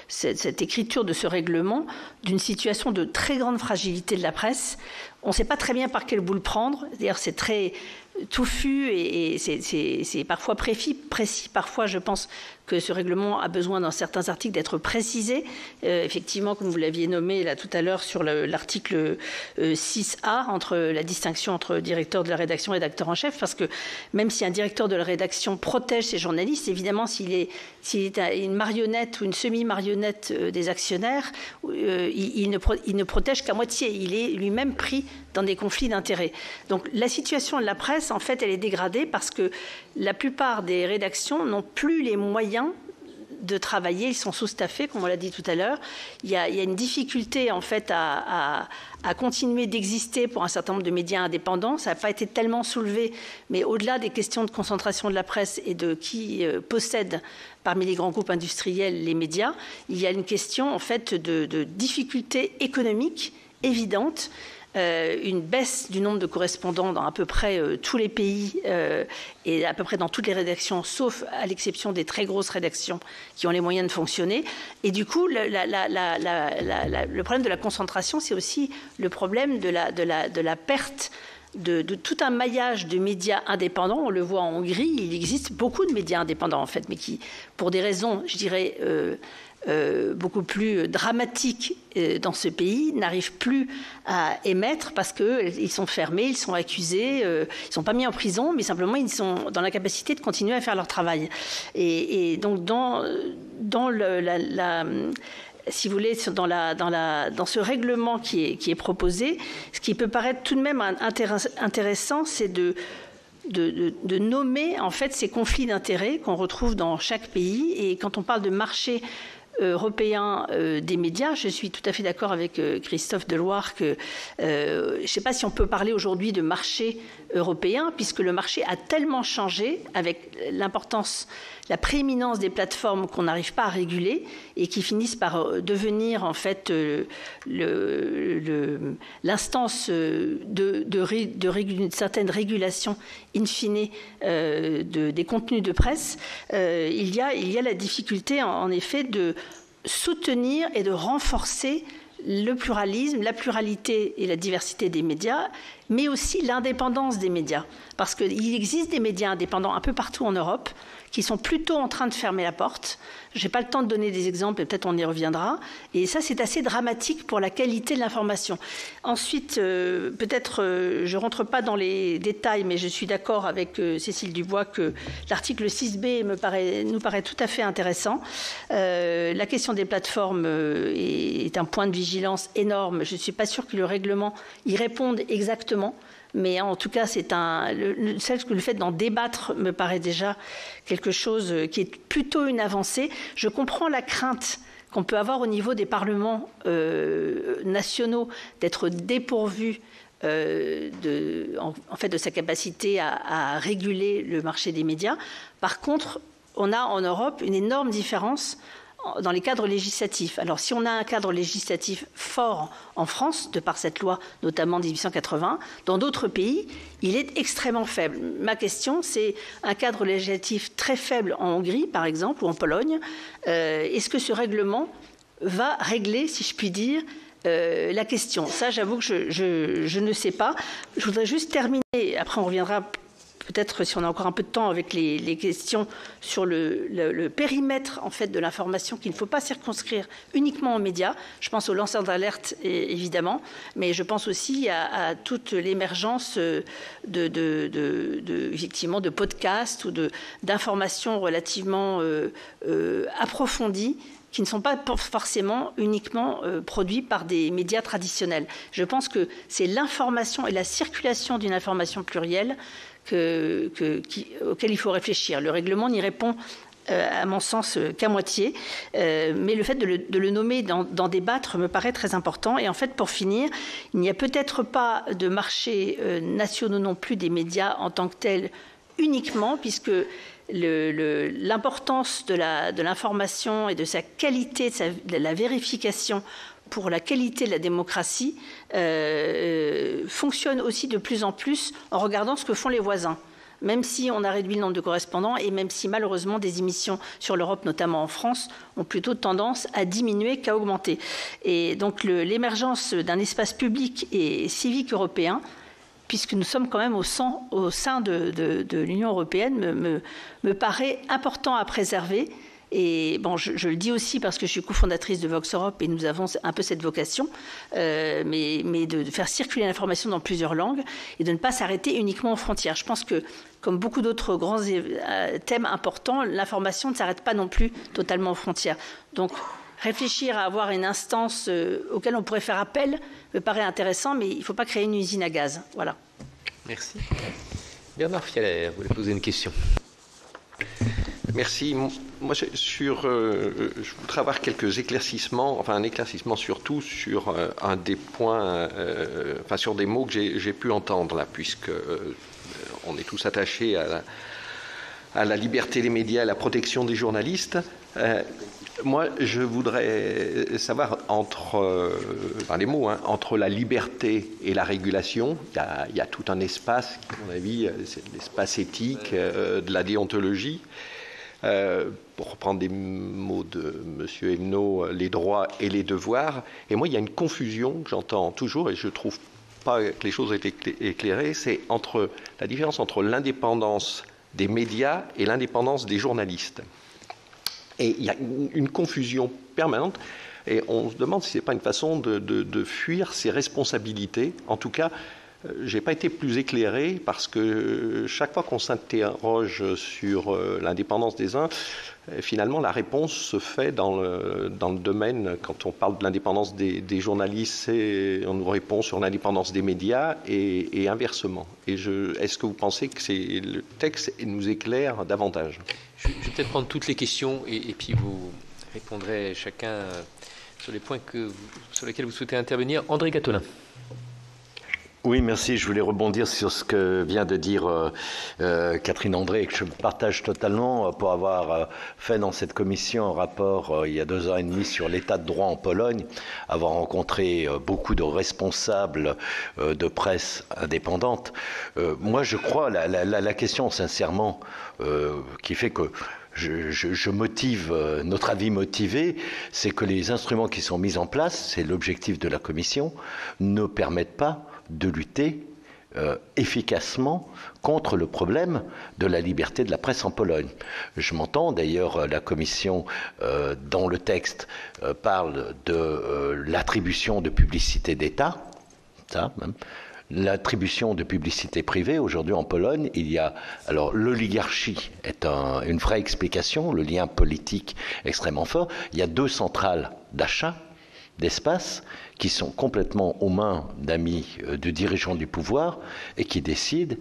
cette écriture de ce règlement d'une situation de très grande fragilité de la presse. On ne sait pas très bien par quel bout le prendre. D'ailleurs, c'est très touffu et c'est parfois précis. Parfois, je pense que ce règlement a besoin dans certains articles d'être précisé. Effectivement, comme vous l'aviez nommé là tout à l'heure sur l'article 6A, entre la distinction entre directeur de la rédaction et rédacteur en chef, parce que même si un directeur de la rédaction protège ses journalistes, évidemment, s'il est une marionnette ou une semi-marionnette des actionnaires, il ne protège qu'à moitié. Il est lui-même pris dans des conflits d'intérêts. Donc la situation de la presse, en fait, elle est dégradée parce que la plupart des rédactions n'ont plus les moyens de travailler, ils sont sous-staffés, comme on l'a dit tout à l'heure. Il y a une difficulté, en fait, à continuer d'exister pour un certain nombre de médias indépendants. Ça n'a pas été tellement soulevé, mais au-delà des questions de concentration de la presse et de qui possède parmi les grands groupes industriels les médias, il y a une question, en fait, de difficultés économiques évidentes. Une baisse du nombre de correspondants dans à peu près tous les pays et à peu près dans toutes les rédactions, sauf à l'exception des très grosses rédactions qui ont les moyens de fonctionner. Et du coup, le problème de la concentration, c'est aussi le problème de la perte de tout un maillage de médias indépendants. On le voit en Hongrie, il existe beaucoup de médias indépendants, en fait, mais qui, pour des raisons, je dirais, beaucoup plus dramatiques dans ce pays, n'arrivent plus à émettre parce qu'ils sont fermés, ils sont accusés, ils ne sont pas mis en prison, mais simplement ils sont dans la capacité de continuer à faire leur travail. Et donc si vous voulez, dans ce règlement qui est proposé, ce qui peut paraître tout de même intéressant, c'est de nommer en fait ces conflits d'intérêts qu'on retrouve dans chaque pays. Et quand on parle de marché européen des médias, je suis tout à fait d'accord avec Christophe Deloire que je ne sais pas si on peut parler aujourd'hui de marché européen, puisque le marché a tellement changé avec l'importance, la prééminence des plateformes qu'on n'arrive pas à réguler et qui finissent par devenir en fait l'instance d'une certaine régulation in fine des contenus de presse. Il y a la difficulté en effet de soutenir et de renforcer le pluralisme, la pluralité et la diversité des médias, mais aussi l'indépendance des médias. Parce qu'il existe des médias indépendants un peu partout en Europe qui sont plutôt en train de fermer la porte. Je n'ai pas le temps de donner des exemples, et peut-être on y reviendra. Et ça, c'est assez dramatique pour la qualité de l'information. Ensuite, peut-être, je ne rentre pas dans les détails, mais je suis d'accord avec Cécile Dubois que l'article 6B nous paraît tout à fait intéressant. La question des plateformes est un point de vigilance énorme. Je ne suis pas sûre que le règlement y réponde exactement. Mais en tout cas, le fait d'en débattre me paraît déjà quelque chose qui est plutôt une avancée. Je comprends la crainte qu'on peut avoir au niveau des parlements nationaux d'être dépourvus en fait de sa capacité à réguler le marché des médias. Par contre, on a en Europe une énorme différence dans les cadres législatifs. Alors, si on a un cadre législatif fort en France, de par cette loi, notamment de 1880, dans d'autres pays, il est extrêmement faible. Ma question, c'est un cadre législatif très faible en Hongrie, par exemple, ou en Pologne. Est-ce que ce règlement va régler, si je puis dire, la question? Ça, j'avoue que je ne sais pas. Je voudrais juste terminer, après on reviendra peut-être, si on a encore un peu de temps, avec les questions sur le périmètre en fait, de l'information qu'il ne faut pas circonscrire uniquement aux médias. Je pense aux lanceurs d'alerte, évidemment, mais je pense aussi à toute l'émergence effectivement, de podcasts ou d'informations relativement approfondies qui ne sont pas forcément uniquement produits par des médias traditionnels. Je pense que c'est l'information et la circulation d'une information plurielle auquel il faut réfléchir. Le règlement n'y répond, à mon sens, qu'à moitié, mais le fait de le nommer, d'en débattre, me paraît très important. Et en fait, pour finir, il n'y a peut-être pas de marché nationaux non plus des médias en tant que tel uniquement, puisque l'importance de l'information et de sa qualité, de la vérification pour la qualité de la démocratie fonctionne aussi de plus en plus en regardant ce que font les voisins. Même si on a réduit le nombre de correspondants et même si malheureusement des émissions sur l'Europe, notamment en France, ont plutôt tendance à diminuer qu'à augmenter. Et donc l'émergence d'un espace public et civique européen, puisque nous sommes quand même au sein de l'Union européenne, me paraît important à préserver. Et bon, je le dis aussi parce que je suis cofondatrice de Vox Europe et nous avons un peu cette vocation, mais de faire circuler l'information dans plusieurs langues et de ne pas s'arrêter uniquement aux frontières. Je pense que, comme beaucoup d'autres grands thèmes importants, l'information ne s'arrête pas non plus totalement aux frontières. Donc, réfléchir à avoir une instance auquel on pourrait faire appel me paraît intéressant, mais il ne faut pas créer une usine à gaz. Voilà. Merci. Bernard Fialaire, vous voulez poser une question? Merci. Moi, je voudrais avoir quelques éclaircissements, enfin un éclaircissement surtout sur un des points, enfin sur des mots que j'ai pu entendre là, puisque on est tous attachés à la liberté des médias, à la protection des journalistes. Moi, je voudrais savoir entre la liberté et la régulation, il y a tout un espace, à mon avis, c'est l'espace éthique, de la déontologie. Pour reprendre des mots de M. Elno, les droits et les devoirs. Et moi, il y a une confusion que j'entends toujours, et je ne trouve pas que les choses aient été éclairées, c'est la différence entre l'indépendance des médias et l'indépendance des journalistes. Et il y a une confusion permanente, et on se demande si ce n'est pas une façon de fuir ses responsabilités. En tout cas, je n'ai pas été plus éclairé parce que chaque fois qu'on s'interroge sur l'indépendance des uns, finalement la réponse se fait dans le domaine, quand on parle de l'indépendance des journalistes, on nous répond sur l'indépendance des médias et inversement. Et est-ce que vous pensez que le texte nous éclaire davantage? Je vais peut-être prendre toutes les questions et puis vous répondrez chacun sur les points sur lesquels vous souhaitez intervenir. André Gattolin. Oui, merci. Je voulais rebondir sur ce que vient de dire Catherine André, et que je partage totalement pour avoir fait dans cette commission un rapport il y a 2 ans et demi sur l'état de droit en Pologne, avoir rencontré beaucoup de responsables de presse indépendante. Moi, je crois, la question sincèrement qui fait que je motive, notre avis motivé, c'est que les instruments qui sont mis en place, c'est l'objectif de la commission, ne permettent pas de lutter efficacement contre le problème de la liberté de la presse en Pologne. Je m'entends, d'ailleurs, la commission, dans le texte, parle de l'attribution de publicité d'État, ça même. L'attribution de publicité privée, aujourd'hui en Pologne, il y a... Alors, l'oligarchie est une vraie explication, le lien politique extrêmement fort. Il y a 2 centrales d'achat d'espace qui sont complètement aux mains d'amis de dirigeants du pouvoir et qui décident,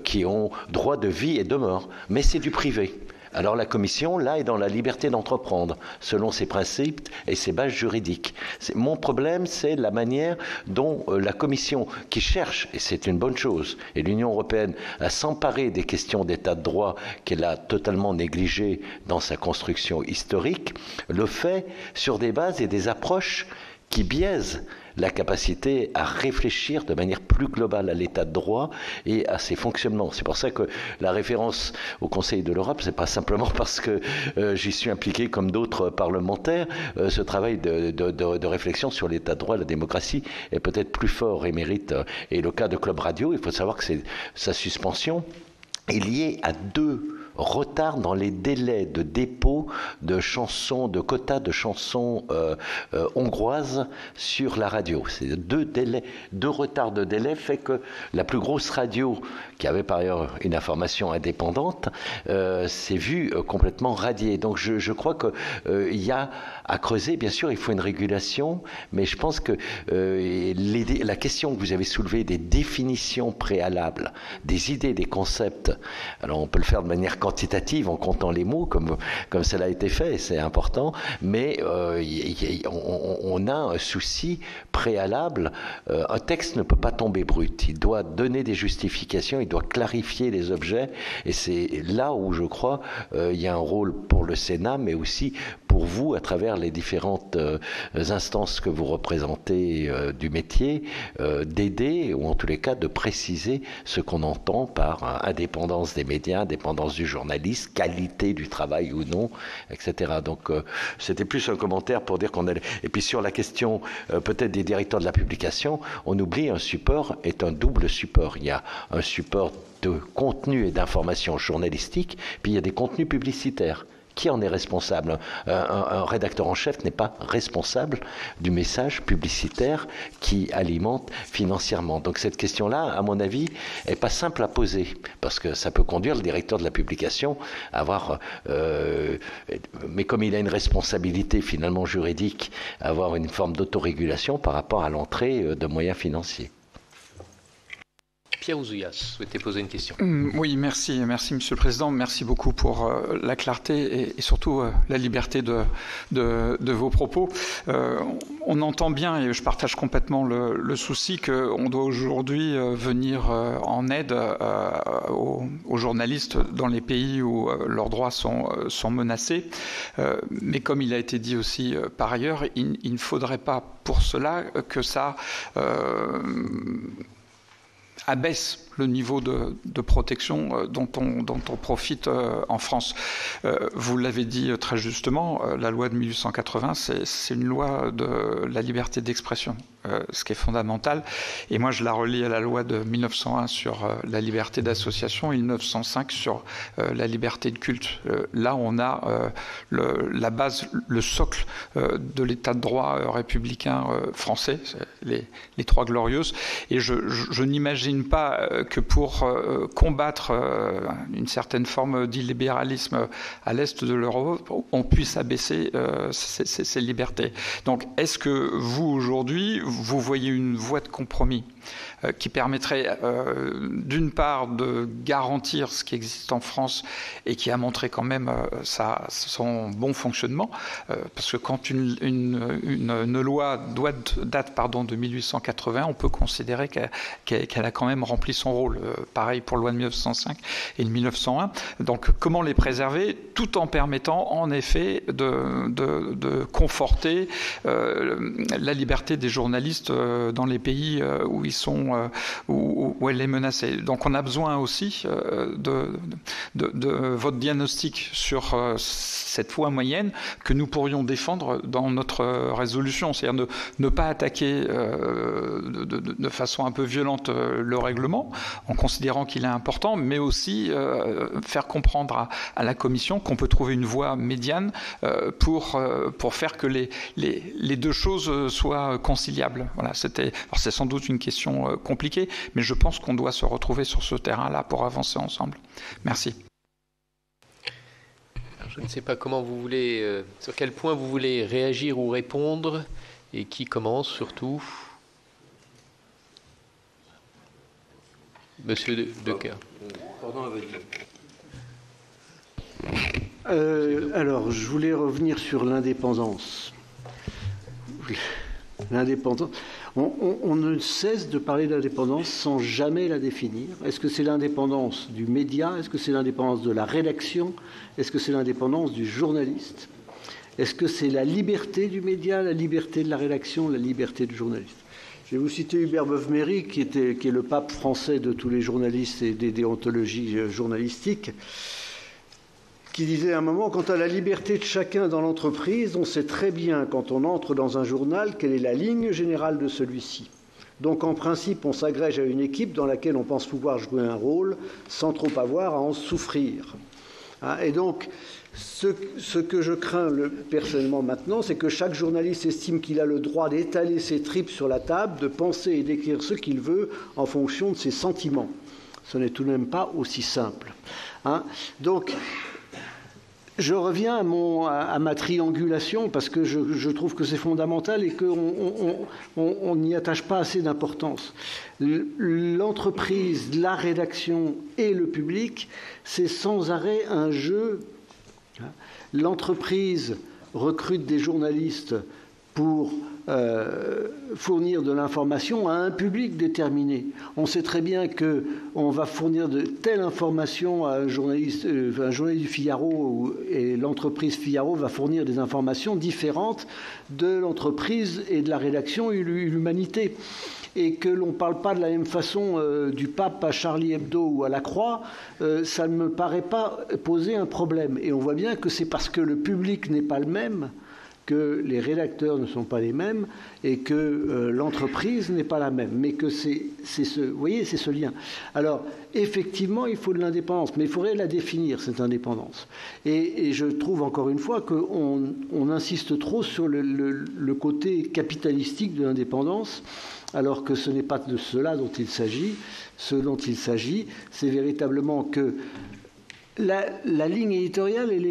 qui ont droit de vie et de mort. Mais c'est du privé. Alors la Commission, là, est dans la liberté d'entreprendre, selon ses principes et ses bases juridiques. Mon problème, c'est la manière dont la Commission, qui cherche, et c'est une bonne chose, et l'Union européenne, à s'emparer des questions d'état de droit qu'elle a totalement négligées dans sa construction historique, le fait sur des bases et des approches qui biaisent la capacité à réfléchir de manière plus globale à l'état de droit et à ses fonctionnements. C'est pour ça que la référence au Conseil de l'Europe, c'est pas simplement parce que j'y suis impliqué comme d'autres parlementaires. Ce travail de réflexion sur l'état de droit et la démocratie est peut-être plus fort et mérite. Et le cas de Club Radio, il faut savoir que sa suspension est liée à 2 retard dans les délais de dépôt de chansons, de quotas de chansons hongroises sur la radio. C'est 2 retards de délai fait que la plus grosse radio, qui avait par ailleurs une information indépendante, s'est vue complètement radiée. Donc je crois qu'il y a à creuser. Bien sûr, il faut une régulation, mais je pense que la question que vous avez soulevée des définitions préalables, des idées, des concepts, alors on peut le faire de manière quantitative en comptant les mots, comme cela a été fait, c'est important, mais on a un souci préalable. Un texte ne peut pas tomber brut, il doit donner des justifications, il doit clarifier les objets, et c'est là où je crois il y a un rôle pour le Sénat, mais aussi pour vous, à travers les différentes instances que vous représentez du métier, d'aider, ou en tous les cas de préciser ce qu'on entend par indépendance des médias, indépendance du journaliste, qualité du travail ou non, etc. Donc c'était plus un commentaire pour dire qu'on allait... Et puis sur la question peut-être des directeurs de la publication, on oublie un support est un double support. Il y a un support de contenu et d'information journalistique, puis il y a des contenus publicitaires. Qui en est responsable? Un rédacteur en chef n'est pas responsable du message publicitaire qui alimente financièrement. Donc cette question-là, à mon avis, n'est pas simple à poser, parce que ça peut conduire le directeur de la publication à avoir, mais comme il a une responsabilité finalement juridique, à avoir une forme d'autorégulation par rapport à l'entrée de moyens financiers. Pierre Ouzoulias souhaitait poser une question. Oui, merci Monsieur le Président. Merci beaucoup pour la clarté et surtout la liberté de vos propos. On entend bien, et je partage complètement le souci, qu'on doit aujourd'hui venir en aide aux journalistes dans les pays où leurs droits sont menacés. Mais comme il a été dit aussi par ailleurs, il ne faudrait pas pour cela que ça... abaisse le niveau de protection dont on profite en France. Vous l'avez dit très justement, la loi de 1880, c'est une loi de la liberté d'expression, ce qui est fondamental. Et moi, je la relie à la loi de 1901 sur la liberté d'association et 1905 sur la liberté de culte. Là, on a la base, le socle de l'état de droit républicain français, les trois glorieuses. Et je n'imagine pas que pour combattre une certaine forme d'illibéralisme à l'est de l'Europe, on puisse abaisser ces libertés. Donc, est-ce que vous, aujourd'hui, vous voyez une voie de compromis qui permettrait d'une part de garantir ce qui existe en France et qui a montré quand même son bon fonctionnement, parce que quand une loi date de 1880, on peut considérer qu'elle a quand même rempli son rôle. Pareil pour la loi de 1905 et de 1901. Donc comment les préserver tout en permettant en effet de conforter la liberté des journalistes dans les pays où ils sont où elle est menacée. Donc on a besoin aussi de votre diagnostic sur cette voie moyenne que nous pourrions défendre dans notre résolution, c'est-à-dire ne pas attaquer de façon un peu violente le règlement en considérant qu'il est important, mais aussi faire comprendre à la Commission qu'on peut trouver une voie médiane pour faire que les deux choses soient conciliables. Voilà, c'est sans doute une question compliquée, mais je pense qu'on doit se retrouver sur ce terrain-là pour avancer ensemble. Merci. Alors, je ne sais pas comment vous voulez, sur quel point vous voulez réagir ou répondre, et qui commence surtout. Monsieur Decker. Pardon, Alors, je voulais revenir sur l'indépendance. L'indépendance. On ne cesse de parler d'indépendance sans jamais la définir. Est-ce que c'est l'indépendance du média? Est-ce que c'est l'indépendance de la rédaction? Est-ce que c'est l'indépendance du journaliste? Est-ce que c'est la liberté du média, la liberté de la rédaction, la liberté du journaliste? Je vais vous citer Hubert Beuve-Méry, qui est le pape français de tous les journalistes et des déontologies journalistiques, qui disait à un moment, quant à la liberté de chacun dans l'entreprise, on sait très bien quand on entre dans un journal quelle est la ligne générale de celui-ci. Donc en principe, on s'agrège à une équipe dans laquelle on pense pouvoir jouer un rôle sans trop avoir à en souffrir. Et donc, ce que je crains personnellement maintenant, c'est que chaque journaliste estime qu'il a le droit d'étaler ses tripes sur la table, de penser et d'écrire ce qu'il veut en fonction de ses sentiments. Ce n'est tout de même pas aussi simple. Donc, je reviens à ma triangulation parce que je trouve que c'est fondamental et qu'on n'y attache pas assez d'importance. L'entreprise, la rédaction et le public, c'est sans arrêt un jeu. L'entreprise recrute des journalistes pour fournir de l'information à un public déterminé. On sait très bien qu'on va fournir de telles informations à un journaliste du Figaro, et l'entreprise Figaro va fournir des informations différentes de l'entreprise et de la rédaction et l'Humanité. Et que l'on ne parle pas de la même façon du pape à Charlie Hebdo ou à La Croix, ça ne me paraît pas poser un problème. Et on voit bien que c'est parce que le public n'est pas le même, que les rédacteurs ne sont pas les mêmes et que l'entreprise n'est pas la même. Mais que vous voyez, c'est ce lien. Alors, effectivement, il faut de l'indépendance, mais il faudrait la définir, cette indépendance. Et je trouve, encore une fois, qu'on insiste trop sur le côté capitalistique de l'indépendance, alors que ce n'est pas de cela dont il s'agit. Ce dont il s'agit, c'est véritablement que la ligne éditoriale, elle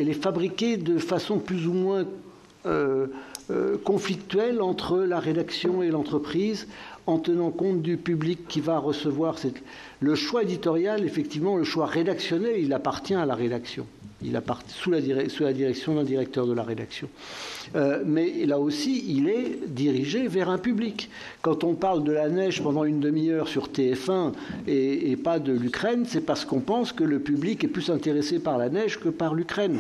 est fabriquée de façon plus ou moins conflictuelle entre la rédaction et l'entreprise, en tenant compte du public qui va recevoir le choix éditorial. Effectivement, le choix rédactionnel, il appartient à la rédaction. Il appartient sous la direction d'un directeur de la rédaction. Mais là aussi, il est dirigé vers un public. Quand on parle de la neige pendant une demi-heure sur TF1 et pas de l'Ukraine, c'est parce qu'on pense que le public est plus intéressé par la neige que par l'Ukraine.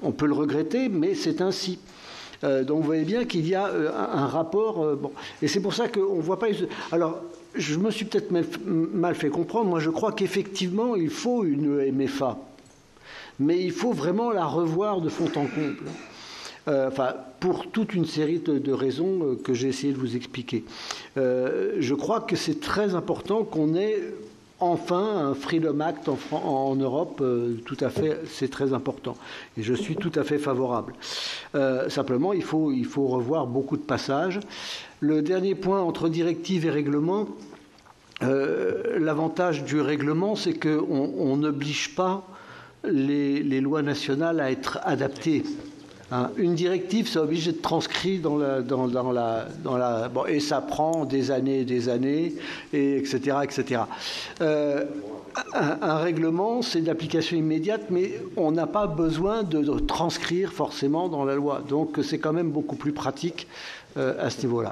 On peut le regretter, mais c'est ainsi. Donc vous voyez bien qu'il y a un rapport... bon. Et c'est pour ça qu'on ne voit pas... Alors, je me suis peut-être mal fait comprendre. Moi, je crois qu'effectivement, il faut une MFA. Mais il faut vraiment la revoir de fond en comble. Pour toute une série de raisons que j'ai essayé de vous expliquer. Je crois que c'est très important qu'on ait enfin un Freedom Act en Europe. Tout à fait, c'est très important. Et je suis tout à fait favorable. Simplement, il faut revoir beaucoup de passages. Le dernier point entre directive et règlement, l'avantage du règlement, c'est qu'on n'oblige pas les lois nationales à être adaptées. Une directive, ça oblige d'être transcrit dans la bon, et ça prend des années, et etc., etc. Un règlement, c'est d'application immédiate, mais on n'a pas besoin de transcrire forcément dans la loi. Donc, c'est quand même beaucoup plus pratique à ce niveau-là.